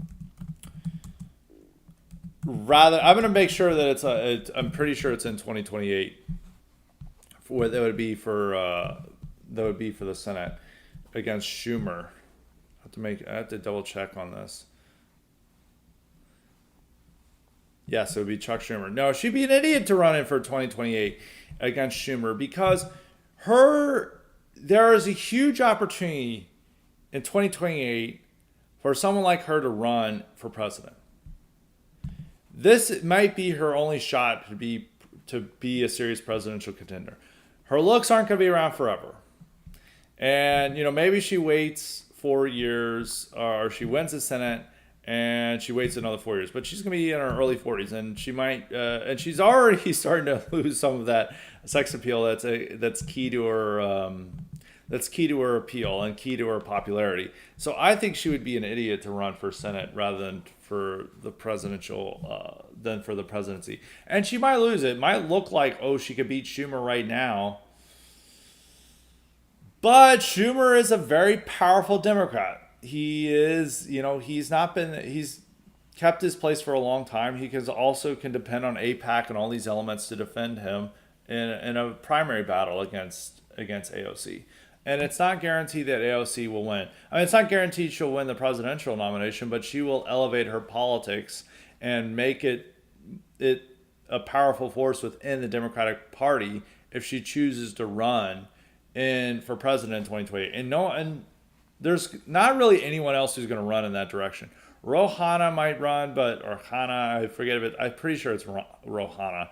going to make sure that I'm pretty sure it's in 2028. That would be for the Senate against Schumer. I have to double check on this. Yes, it would be Chuck Schumer. No, she'd be an idiot to run in for 2028 against Schumer because there is a huge opportunity in 2028 for someone like her to run for president. This might be her only shot to be a serious presidential contender. Her looks aren't going to be around forever. And, maybe she waits 4 years or she wins the Senate and she waits another 4 years, but she's going to be in her early 40s and she might, and she's already starting to lose some of that sex appeal that's key to her appeal and key to her popularity. So I think she would be an idiot to run for Senate rather than for the presidency. And she might lose it. It might look like, oh, she could beat Schumer right now. But Schumer is a very powerful Democrat. He is, he's kept his place for a long time. He can depend on AIPAC and all these elements to defend him in a primary battle against AOC. And it's not guaranteed that AOC will win. I mean, it's not guaranteed she'll win the presidential nomination, but she will elevate her politics and make it a powerful force within the Democratic Party if she chooses to run for president in 2028. And there's not really anyone else who's going to run in that direction. Rohana might run, or Hana, I forget it. I'm pretty sure it's Rohana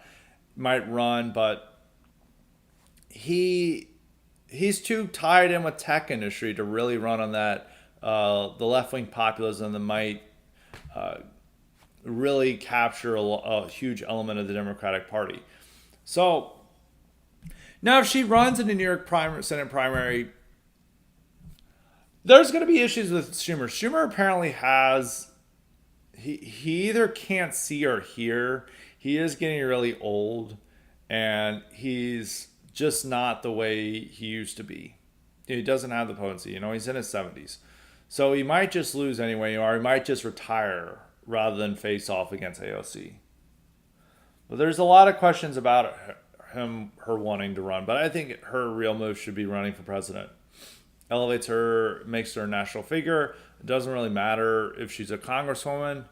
might run, but he's too tied in with tech industry to really run on that the left-wing populism that might really capture a huge element of the Democratic Party. So now if she runs in the New York Senate primary, there's going to be issues with Schumer. Schumer apparently he either can't see or hear. He is getting really old, and he's just not the way he used to be. He doesn't have the potency. He's in his 70s. So he might just lose anyway, or he might just retire rather than face off against AOC. But there's a lot of questions about her wanting to run. But I think her real move should be running for president. Elevates her, makes her a national figure. It doesn't really matter if she's a congresswoman.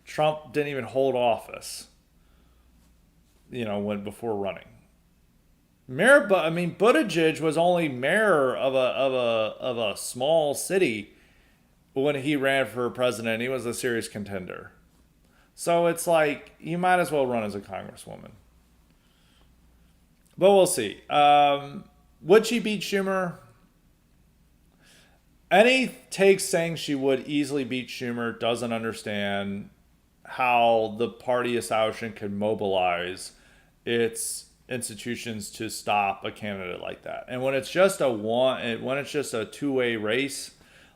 Trump didn't even hold office, before running. Buttigieg was only mayor of a small city when he ran for president, he was a serious contender. So it's like, you might as well run as a congresswoman. But we'll see. Would she beat Schumer? Any takes saying she would easily beat Schumer doesn't understand how the party establishment can mobilize its institutions to stop a candidate like that. And when it's just a two-way race,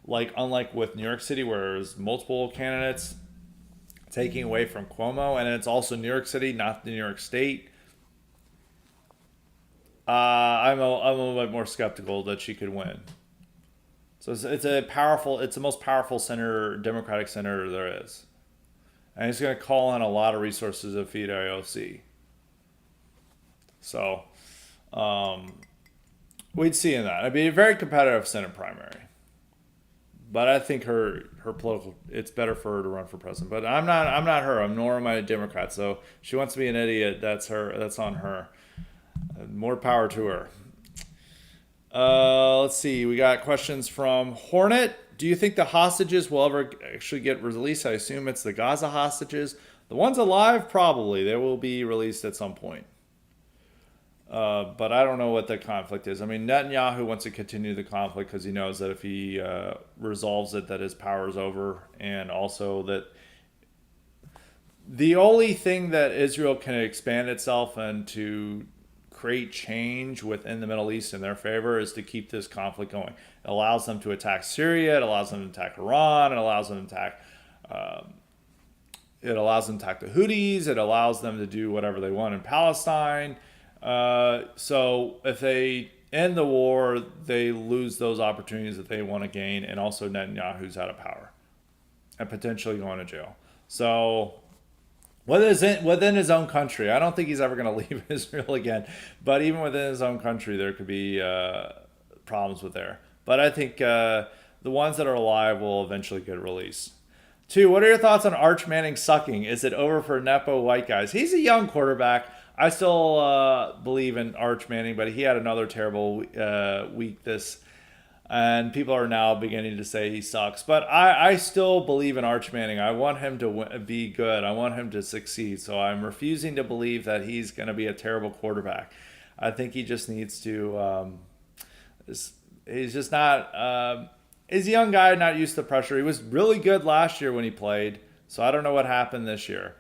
like unlike with New York City where there's multiple candidates taking away from Cuomo, and it's also New York City, not the New York State. I'm a little bit more skeptical that she could win. So it's the most powerful senator, Democratic senator there is, and he's going to call on a lot of resources to feed AOC. So, we'd see in that. It'd be a very competitive Senate primary, but I think her political, it's better for her to run for president. But I'm not her. Nor am I a Democrat. So if she wants to be an idiot, that's her. That's on her. More power to her. Let's see. We got questions from Hornet. Do you think the hostages will ever actually get released? I assume it's the Gaza hostages. The ones alive, probably. They will be released at some point. But I don't know what the conflict is. I mean, Netanyahu wants to continue the conflict because he knows that if he resolves it, that his power is over. And also that the only thing that Israel can expand itself and to create change within the Middle East in their favor is to keep this conflict going. It allows them to attack Syria. It allows them to attack Iran. It allows them to attack the Houthis. It allows them to do whatever they want in Palestine. So if they end the war, they lose those opportunities that they want to gain, and also Netanyahu's out of power and potentially going to jail. So within his own country, I don't think he's ever going to leave Israel again. But even within his own country, there could be problems with there. But I think the ones that are alive will eventually get released. 2, what are your thoughts on Arch Manning sucking? Is it over for Nepo white guys? He's a young quarterback. I still believe in Arch Manning, but he had another terrible week and people are now beginning to say he sucks. But I still believe in Arch Manning. I want him to be good. I want him to succeed. So I'm refusing to believe that he's going to be a terrible quarterback. I think he just needs to. He's just not. He's a young guy, not used to pressure. He was really good last year when he played. So I don't know what happened this year.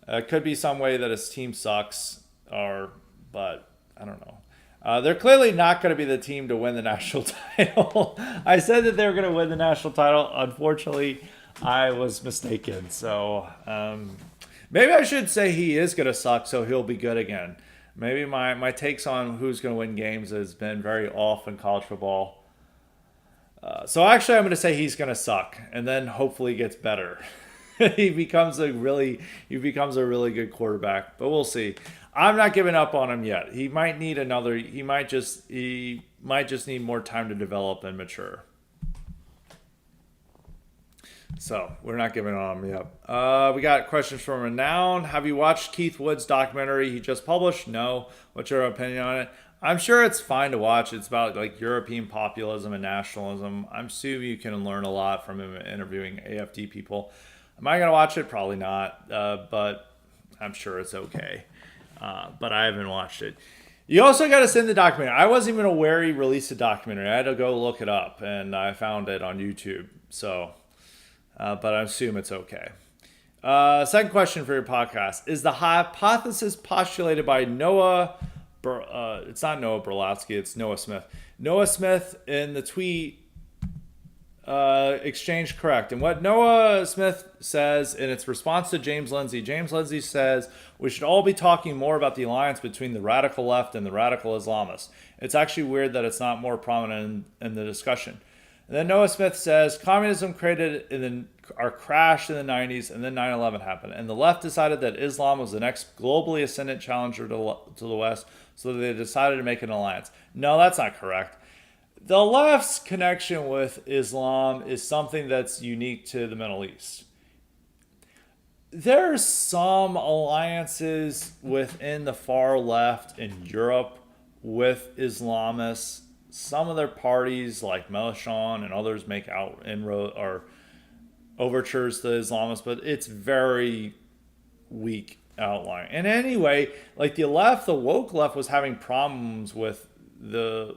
It could be some way that his team sucks, but I don't know. They're clearly not going to be the team to win the national title. I said that they were going to win the national title. Unfortunately, I was mistaken. So maybe I should say he is going to suck, so he'll be good again. Maybe my takes on who's going to win games has been very off in college football. So actually, I'm going to say he's going to suck, and then hopefully gets better. he becomes a really good quarterback, but we'll see. I'm not giving up on him yet. He might need he might just need more time to develop and mature. So we're not giving on him yet. We got questions from Renown. Have you watched Keith Wood's documentary he just published? No. What's your opinion on it? I'm sure it's fine to watch. It's about like European populism and nationalism. I'm sure you can learn a lot from him interviewing AFD people. Am I going to watch it? Probably not. But I'm sure it's okay. But I haven't watched it. You also got to send the documentary. I wasn't even aware he released a documentary. I had to go look it up, and I found it on YouTube. So, but I assume it's okay. Second question for your podcast. Is the hypothesis postulated by Noah... it's not Noah Berlowski, it's Noah Smith. Noah Smith in the tweet exchange correct. And what Noah Smith says in its response to James Lindsay says we should all be talking more about the alliance between the radical left and the radical Islamists. It's actually weird that it's not more prominent in the discussion. And then Noah Smith says communism crashed in the 90s, and then 9/11 happened. And the left decided that Islam was the next globally ascendant challenger to the West, so they decided to make an alliance. No, that's not correct. The left's connection with Islam is something that's unique to the Middle East. There's some alliances within the far left in Europe with Islamists. Some of their parties, like Mélenchon and others, make out inroad or overtures to Islamists, but it's very weak outline. And anyway, like the left, the woke left was having problems with the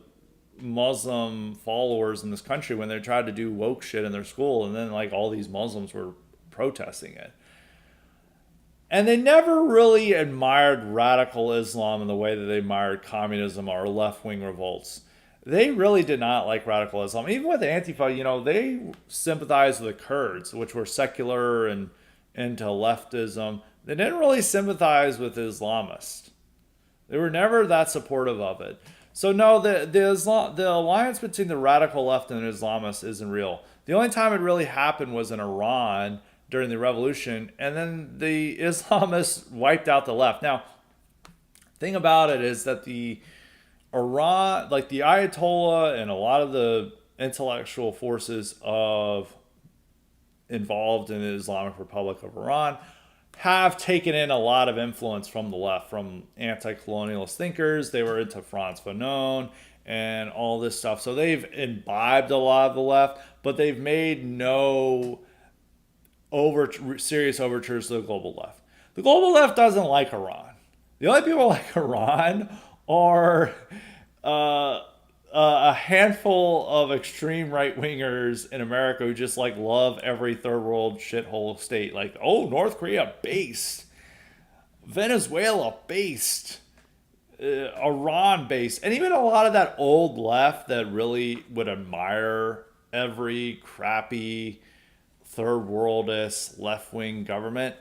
Muslim followers in this country when they tried to do woke shit in their school, and then like all these Muslims were protesting it. And they never really admired radical Islam in the way that they admired communism or left wing revolts. They really did not like radical Islam. Even with Antifa, they sympathized with the Kurds, which were secular and into leftism. They didn't really sympathize with Islamists. They were never that supportive of it. So no, the alliance between the radical left and the Islamists isn't real. The only time it really happened was in Iran during the revolution, and then the Islamists wiped out the left. Now, thing about it is that the Iran, like the Ayatollah and a lot of the intellectual forces involved in the Islamic Republic of Iran have taken in a lot of influence from the left, from anti-colonialist thinkers. They were into Frantz Fanon and all this stuff. So they've imbibed a lot of the left, but they've made no serious overtures to the global left. The global left doesn't like Iran. The only people like Iran are a handful of extreme right-wingers in America who just like love every third world shithole state. Like, oh, North Korea based, Venezuela based, Iran based, and even a lot of that old left that really would admire every crappy third worldist left-wing government.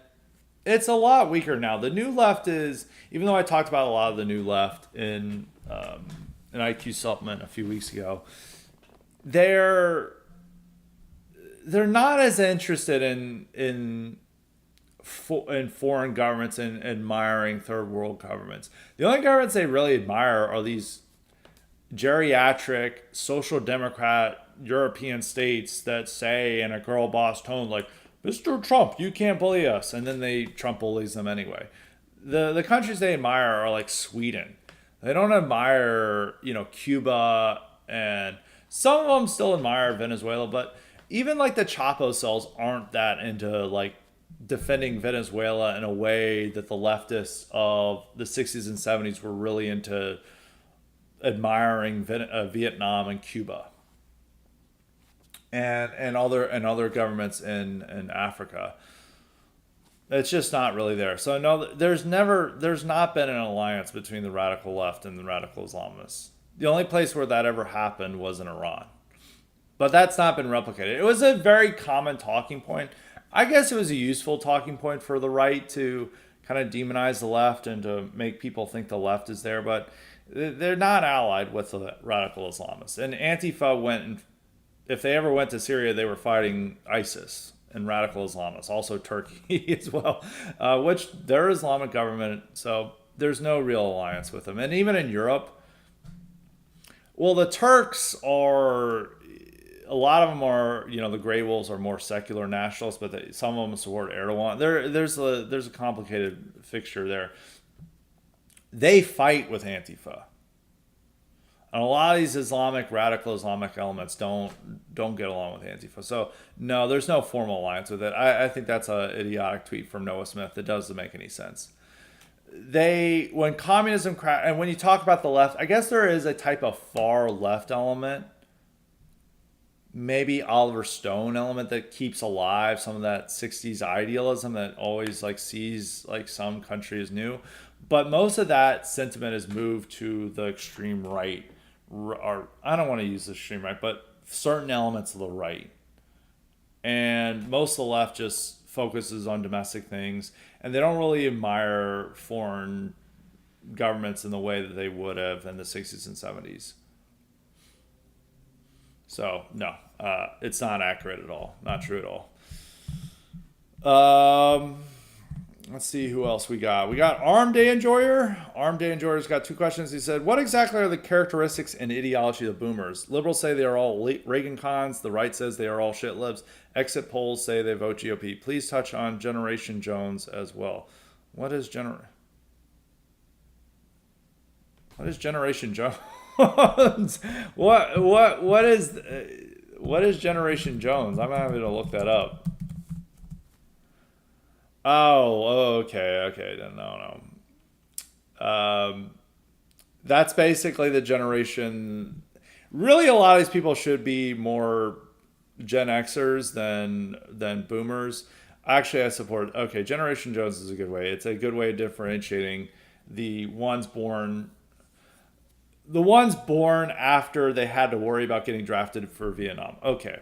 It's a lot weaker now. The new left is, even though I talked about a lot of the new left in an IQ supplement a few weeks ago, they're not as interested in foreign governments and admiring third world governments. The only governments they really admire are these geriatric social democrat European states that say in a girl boss tone like, Mr. Trump, you can't bully us, and then Trump bullies them anyway. The countries they admire are like Sweden. They don't admire, Cuba, and some of them still admire Venezuela, but even like the Chapo cells aren't that into like defending Venezuela in a way that the leftists of the 60s and 70s were really into admiring Vietnam and Cuba and other governments in Africa. It's just not really there. So no, there's not been an alliance between the radical left and the radical Islamists. The only place where that ever happened was in Iran. But that's not been replicated. It was a very common talking point. I guess it was a useful talking point for the right to kind of demonize the left and to make people think the left is there, but they're not allied with the radical Islamists. And Antifa went, if they ever went to Syria, they were fighting ISIS and radical Islamists, also Turkey as well, which they're Islamic government, so there's no real alliance with them. And even in Europe, well, the Turks are, a lot of them are, the Grey Wolves are more secular nationalists, but some of them support Erdogan. There's a complicated fixture there. They fight with Antifa. And a lot of these radical Islamic elements don't get along with Antifa. So no, there's no formal alliance with it. I think that's an idiotic tweet from Noah Smith that doesn't make any sense. When communism and when you talk about the left, I guess there is a type of far left element, maybe Oliver Stone element that keeps alive some of that 60s idealism that always like sees like some country as new. But most of that sentiment has moved to the extreme right. Or I don't want to use the extreme right, but certain elements of the right. And most of the left just focuses on domestic things, and they don't really admire foreign governments in the way that they would have in the 60s and 70s. So, no, it's not accurate at all. Not true at all. Let's see who else we got. We got Arm Day Enjoyer. Arm Day Enjoyer's got two questions. He said, what exactly are the characteristics and ideology of the boomers? Liberals say they are all Reagan cons. The right says they are all shit libs. Exit polls say they vote GOP. Please touch on Generation Jones as well. What is Generation Jones? What is Generation Jones? I'm having to look that up. Oh, okay. No, no. That's basically the generation. Really, a lot of these people should be more Gen Xers than Boomers. Actually, I support. Okay, Generation Jones is a good way. It's a good way of differentiating the ones born the ones born after they had to worry about getting drafted for Vietnam. Okay.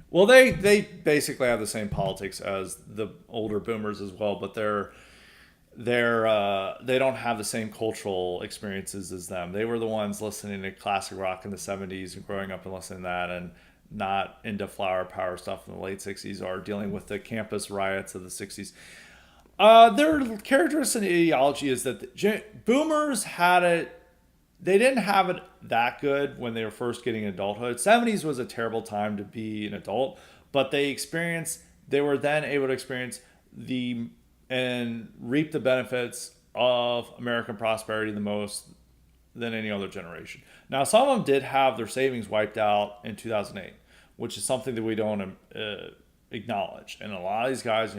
Well, they basically have the same politics as the older boomers as well, but they don't have the same cultural experiences as them. They were the ones listening to classic rock in the 70s and growing up and listening to that, and not into flower power stuff in the late 60s, or dealing with the campus riots of the 60s. Their characteristic and ideology is that boomers had it. They didn't have it that good when they were first getting adulthood. 70s was a terrible time to be an adult, but they were then able to experience the and reap the benefits of American prosperity the most than any other generation. Now, some of them did have their savings wiped out in 2008, which is something that we don't acknowledge. And a lot of these guys,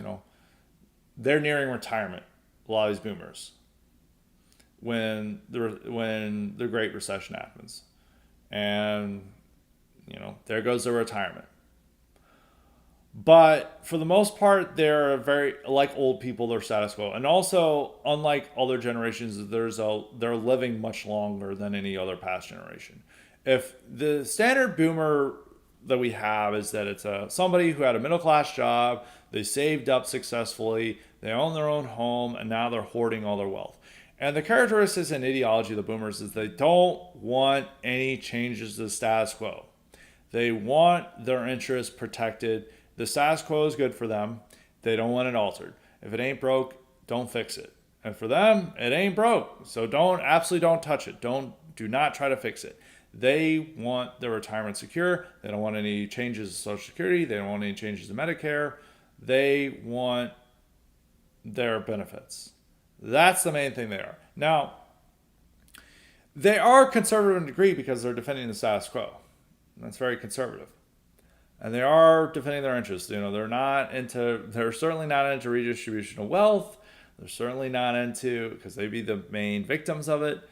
they're nearing retirement. A lot of these boomers, when the Great Recession happens, and there goes their retirement. But for the most part, they're very like old people. They're status quo, and also unlike other generations, they're living much longer than any other past generation. If the standard boomer that we have is that it's somebody who had a middle class job, they saved up successfully, they own their own home, and now they're hoarding all their wealth. And the characteristics and ideology of the boomers is they don't want any changes to the status quo. They want their interests protected. The status quo is good for them. They don't want it altered. If it ain't broke, don't fix it. And for them, it ain't broke. So absolutely don't touch it. Do not try to fix it. They want their retirement secure. They don't want any changes to Social Security. They don't want any changes to Medicare. They want their benefits. That's the main thing they are. Now, they are conservative in a degree because they're defending the status quo. That's very conservative. And they are defending their interests. They're certainly not into redistribution of wealth. They're certainly not into, because they'd be the main victims of it.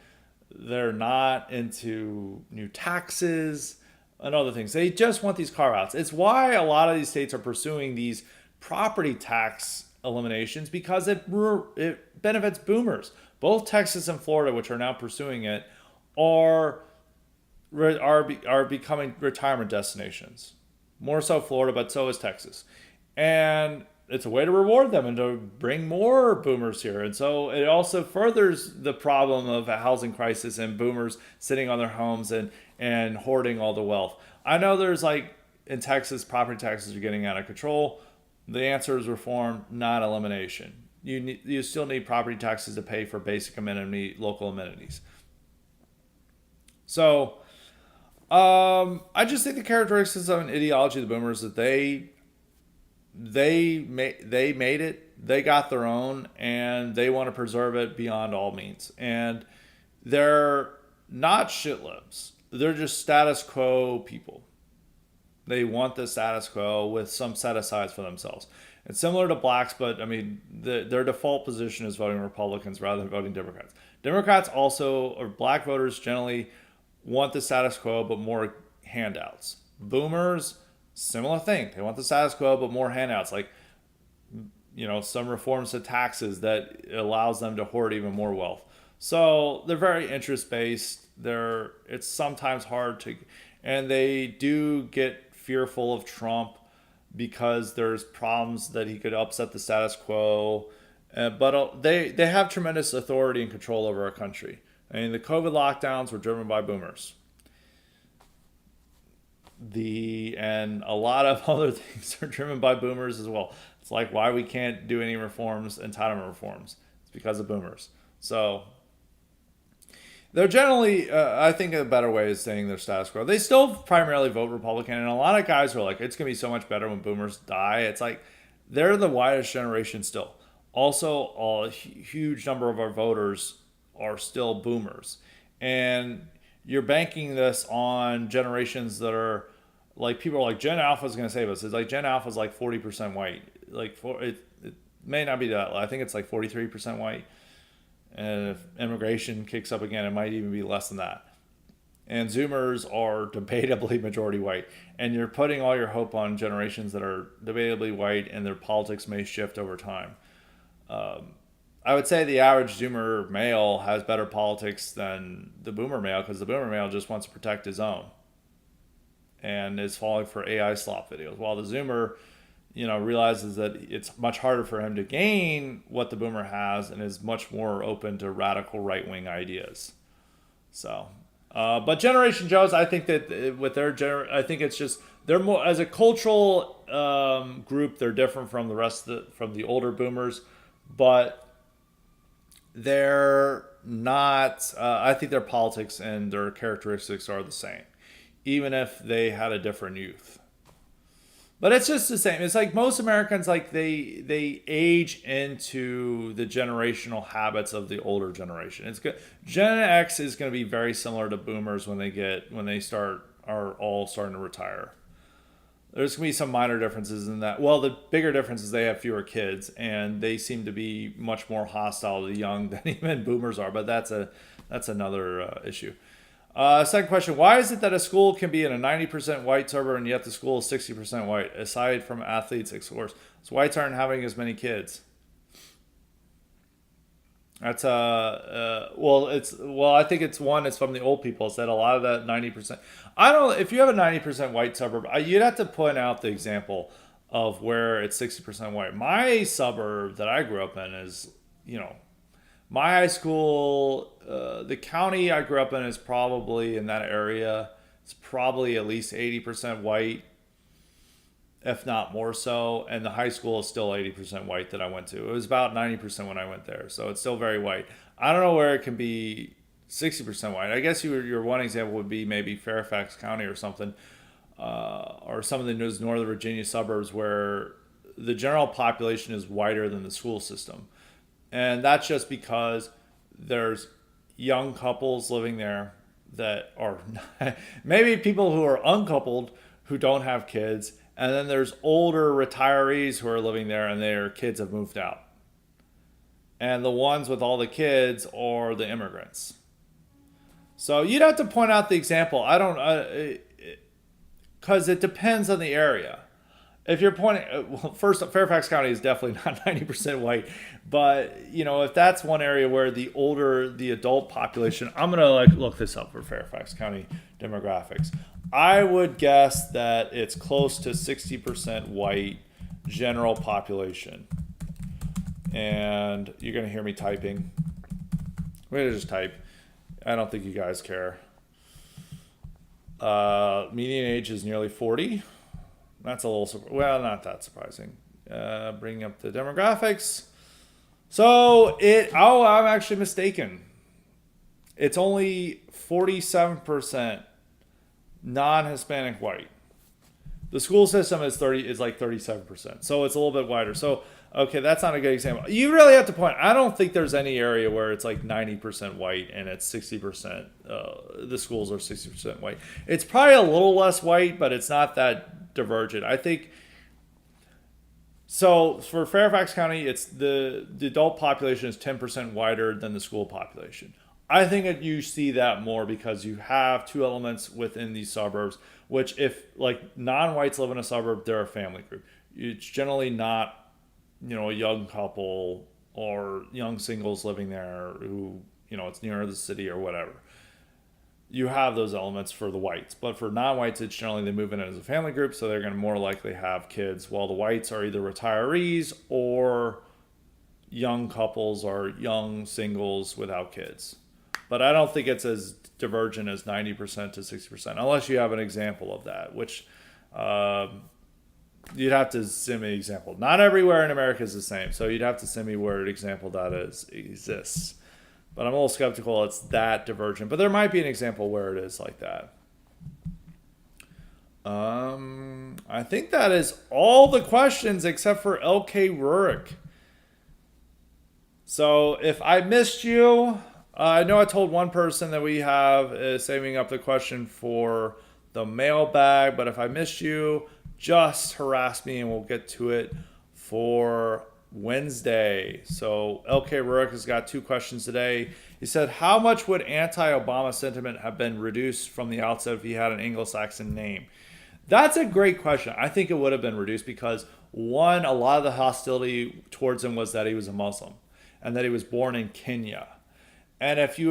They're not into new taxes and other things. They just want these carve outs. It's why a lot of these states are pursuing these property tax eliminations, because it benefits boomers. Both Texas and Florida, which are now pursuing it, are becoming retirement destinations. More so Florida, but so is Texas. And it's a way to reward them and to bring more boomers here. And so it also furthers the problem of a housing crisis and boomers sitting on their homes and hoarding all the wealth. I know there's in Texas, property taxes are getting out of control. The answer is reform, not elimination. You still need property taxes to pay for basic local amenities. So I just think the characteristics of an ideology of the boomers that they made it, they got their own, and they want to preserve it beyond all means. And they're not shitlibs. They're just status quo people. They want the status quo with some set asides for themselves. It's similar to blacks, but their default position is voting Republicans rather than voting Democrats. Democrats also, or black voters generally, want the status quo but more handouts. Boomers, similar thing. They want the status quo but more handouts, some reforms to taxes that allows them to hoard even more wealth. So they're very interest based. It's sometimes hard to, and they do get fearful of Trump because there's problems that he could upset the status quo. But they have tremendous authority and control over our country. I mean, the COVID lockdowns were driven by boomers. And a lot of other things are driven by boomers as well. It's like why we can't do any entitlement reforms. It's because of boomers. So they're generally, I think a better way is saying their status quo. They still primarily vote Republican, and a lot of guys are like, it's going to be so much better when boomers die. It's like they're the widest generation still. Also, a huge number of our voters are still boomers. And you're banking this on generations that are like, people are like, Gen Alpha is going to save us. It's like Gen Alpha is like 40% white. it may not be that low. I think it's like 43% white. And if immigration kicks up again, it might even be less than that. And Zoomers are debatably majority white. And you're putting all your hope on generations that are debatably white, and their politics may shift over time. I would say the average Zoomer male has better politics than the Boomer male, because the Boomer male just wants to protect his own and is falling for AI slop videos, while the Zoomer, realizes that it's much harder for him to gain what the Boomer has and is much more open to radical right-wing ideas. So, but Generation Joes, I think that with I think it's just, they're more, as a cultural group, they're different from the rest from the older Boomers, but they're not, I think their politics and their characteristics are the same, even if they had a different youth. But it's just the same. It's like most Americans, like they age into the generational habits of the older generation. It's good. Gen X is going to be very similar to Boomers when they are all starting to retire. There's going to be some minor differences in that. Well, the bigger difference is they have fewer kids, and they seem to be much more hostile to the young than even Boomers are. But that's another issue. Second question: why is it that a school can be in a 90% white suburb and yet the school is 60% white? Aside from athletes, of course, so whites aren't having as many kids. That's I think it's from the old people. It's that a lot of that 90%. I don't. If you have a 90% white suburb, you'd have to point out the example of where it's 60% white. My suburb that I grew up in is, my high school, the county I grew up in is probably in that area. It's probably at least 80% white, if not more so. And the high school is still 80% white that I went to. It was about 90% when I went there. So it's still very white. I don't know where it can be 60% white. I guess your one example would be maybe Fairfax County or something, or some of the Northern Virginia suburbs where the general population is whiter than the school system. And that's just because there's young couples living there that are maybe people who are uncoupled who don't have kids. And then there's older retirees who are living there and their kids have moved out. And the ones with all the kids are the immigrants. So you'd have to point out the example. I don't, because it depends on the area. If you're pointing, first, Fairfax County is definitely not 90% white, but if that's one area where the adult population, I'm gonna look this up for Fairfax County demographics. I would guess that it's close to 60% white general population, and you're gonna hear me typing. We're gonna just type. I don't think you guys care. Median age is nearly 40. That's a little, not that surprising. Bringing up the demographics. So I'm actually mistaken. It's only 47% non-Hispanic white. The school system is like 37%. So it's a little bit wider. So, okay, that's not a good example. You really have to point. I don't think there's any area where it's like 90% white and it's 60%. The schools are 60% white. It's probably a little less white, but it's not that divergent. I think so. For Fairfax County, it's the adult population is 10% wider than the school population. I think that you see that more because you have two elements within these suburbs, which if like non-whites live in a suburb, they're a family group. It's generally not, a young couple or young singles living there who, it's near the city or whatever. You have those elements for the whites, but for non-whites, it's generally they move in as a family group, so they're going to more likely have kids, while the whites are either retirees or young couples or young singles without kids. But I don't think it's as divergent as 90% to 60%, unless you have an example of that, which you'd have to send me an example. Not everywhere in America is the same, so you'd have to send me where an example that exists. But I'm a little skeptical it's that divergent. But there might be an example where it is like that. I think that is all the questions except for LK Rurik. So if I missed you, I know I told one person that we have saving up the question for the mailbag. But if I missed you, just harass me and we'll get to it for Wednesday. So LK Rourke has got 2 questions today. He said, how much would anti-Obama sentiment have been reduced from the outset if he had an Anglo-Saxon name? That's a great question. I think it would have been reduced because, one, a lot of the hostility towards him was that he was a Muslim and that he was born in Kenya. And if he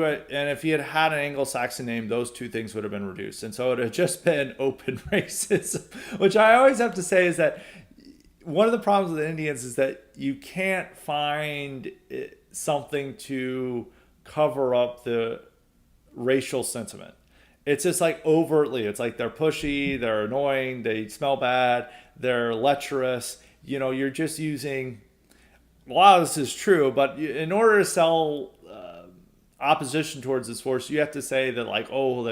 had had an Anglo-Saxon name, those 2 things would have been reduced. And so it would have just been open racism, which I always have to say is that one of the problems with the Indians is that you can't find something to cover up the racial sentiment. It's just like overtly. It's like they're pushy, they're annoying, they smell bad, they're lecherous. You know, you're just using, a lot of this is true, but in order to sell opposition towards this force, you have to say that, like, oh,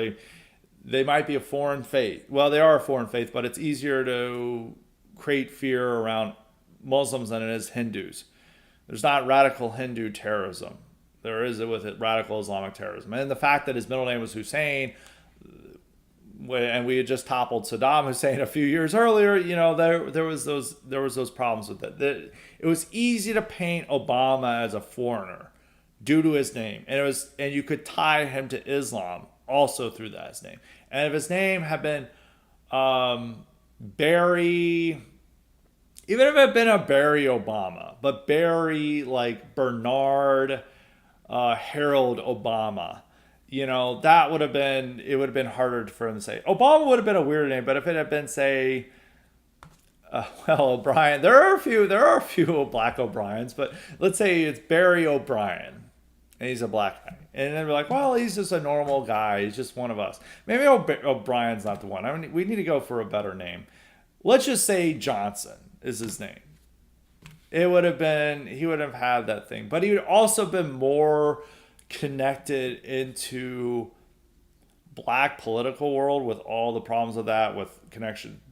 they might be a foreign faith. Well, they are a foreign faith, but it's easier to create fear around Muslims than it is Hindus. There's not radical Hindu terrorism. There is with it radical Islamic terrorism. And the fact that his middle name was Hussein, and we had just toppled Saddam Hussein a few years earlier, you know, there was those problems with it. It was easy to paint Obama as a foreigner due to his name, and you could tie him to Islam also through that his name. And if his name had been Barry, even if it had been a Barry Obama, but Barry like Bernard Harold Obama, you know, it would have been harder for him to say. Obama would have been a weird name, but if it had been, say, well, O'Brien, there are a few black O'Briens, but let's say it's Barry O'Brien, and he's a black guy. And then we're like, well, he's just a normal guy. He's just one of us. Maybe O'Brien's not the one. I mean, we need to go for a better name. Let's just say Johnson is his name. He would have had that thing. But he would also been more connected into black political world with all the problems of that, with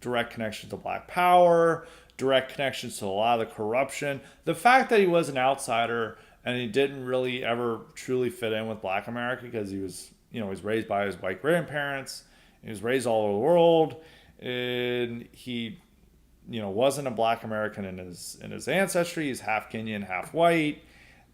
direct connections to black power, direct connections to a lot of the corruption. The fact that he was an outsider and he didn't really ever truly fit in with black America because he was raised by his white grandparents. He was raised all over the world, and he, wasn't a black American in his ancestry. He's half Kenyan, half white.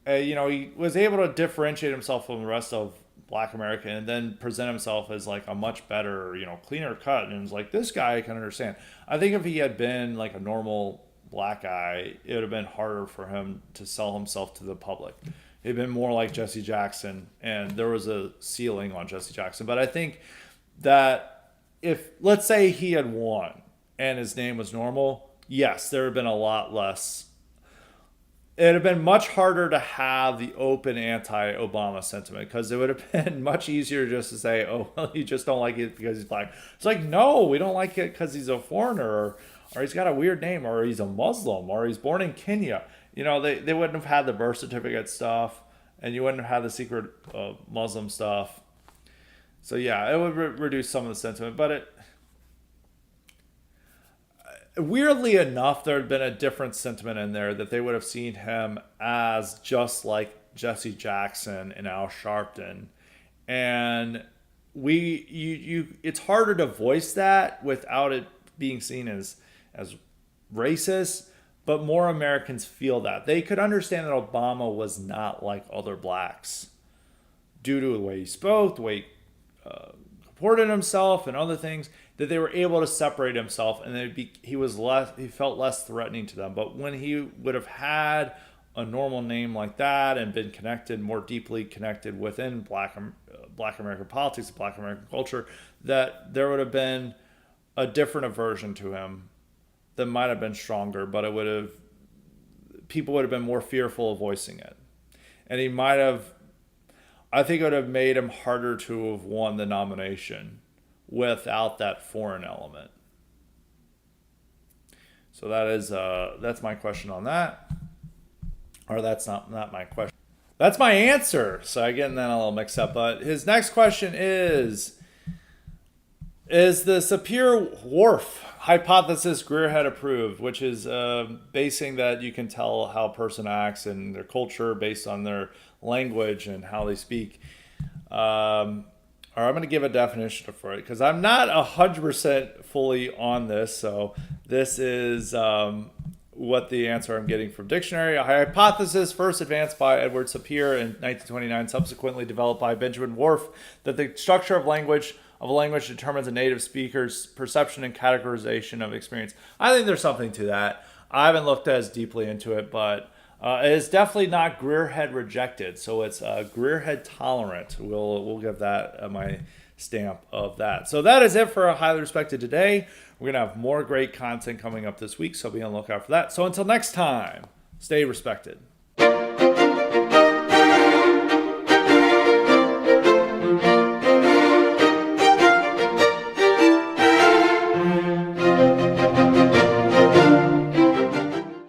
He was able to differentiate himself from the rest of black America and then present himself as like a much better, cleaner cut. And it was like, this guy I can understand. I think if he had been like a normal black guy, it would have been harder for him to sell himself to the public. He'd been more like Jesse Jackson, and there was a ceiling on Jesse Jackson. But I think that if, let's say he had won and his name was normal, yes, there would have been a lot less. It would have been much harder to have the open anti-Obama sentiment, because it would have been much easier just to say, oh, well, you just don't like it because he's black. It's like, no, we don't like it because he's a foreigner, or he's got a weird name, or he's a Muslim, or he's born in Kenya. They wouldn't have had the birth certificate stuff, and you wouldn't have had the secret Muslim stuff. So yeah, it would reduce some of the sentiment, but weirdly enough, there had been a different sentiment in there, that they would have seen him as just like Jesse Jackson and Al Sharpton. And it's harder to voice that without it being seen as racist, but more Americans feel that. They could understand that Obama was not like other blacks due to the way he spoke, the way he comported himself and other things, that they were able to separate himself, and he felt less threatening to them. But when he would have had a normal name like that and been more deeply connected within Black American politics, Black American culture, that there would have been a different aversion to him that might have been stronger, but people would have been more fearful of voicing it. And I think it would have made him harder to have won the nomination without that foreign element. So that's my question on that. Or that's not my question. That's my answer. So I get that a little mixed up. But his next question is the Sapir-Whorf hypothesis Greer had approved, which is basing that you can tell how a person acts and their culture based on their language and how they speak. Or I'm going to give a definition for it, because I'm not 100% fully on this. So this is what the answer I'm getting from dictionary. A hypothesis first advanced by Edward Sapir in 1929, subsequently developed by Benjamin Whorf, that the structure of a language determines a native speaker's perception and categorization of experience. I think there's something to that. I haven't looked as deeply into it, but it is definitely not Greerhead rejected. So it's Greerhead tolerant. We'll give that my stamp of that. So that is it for a Highly Respected today. We're going to have more great content coming up this week, so be on the lookout for that. So until next time, stay respected.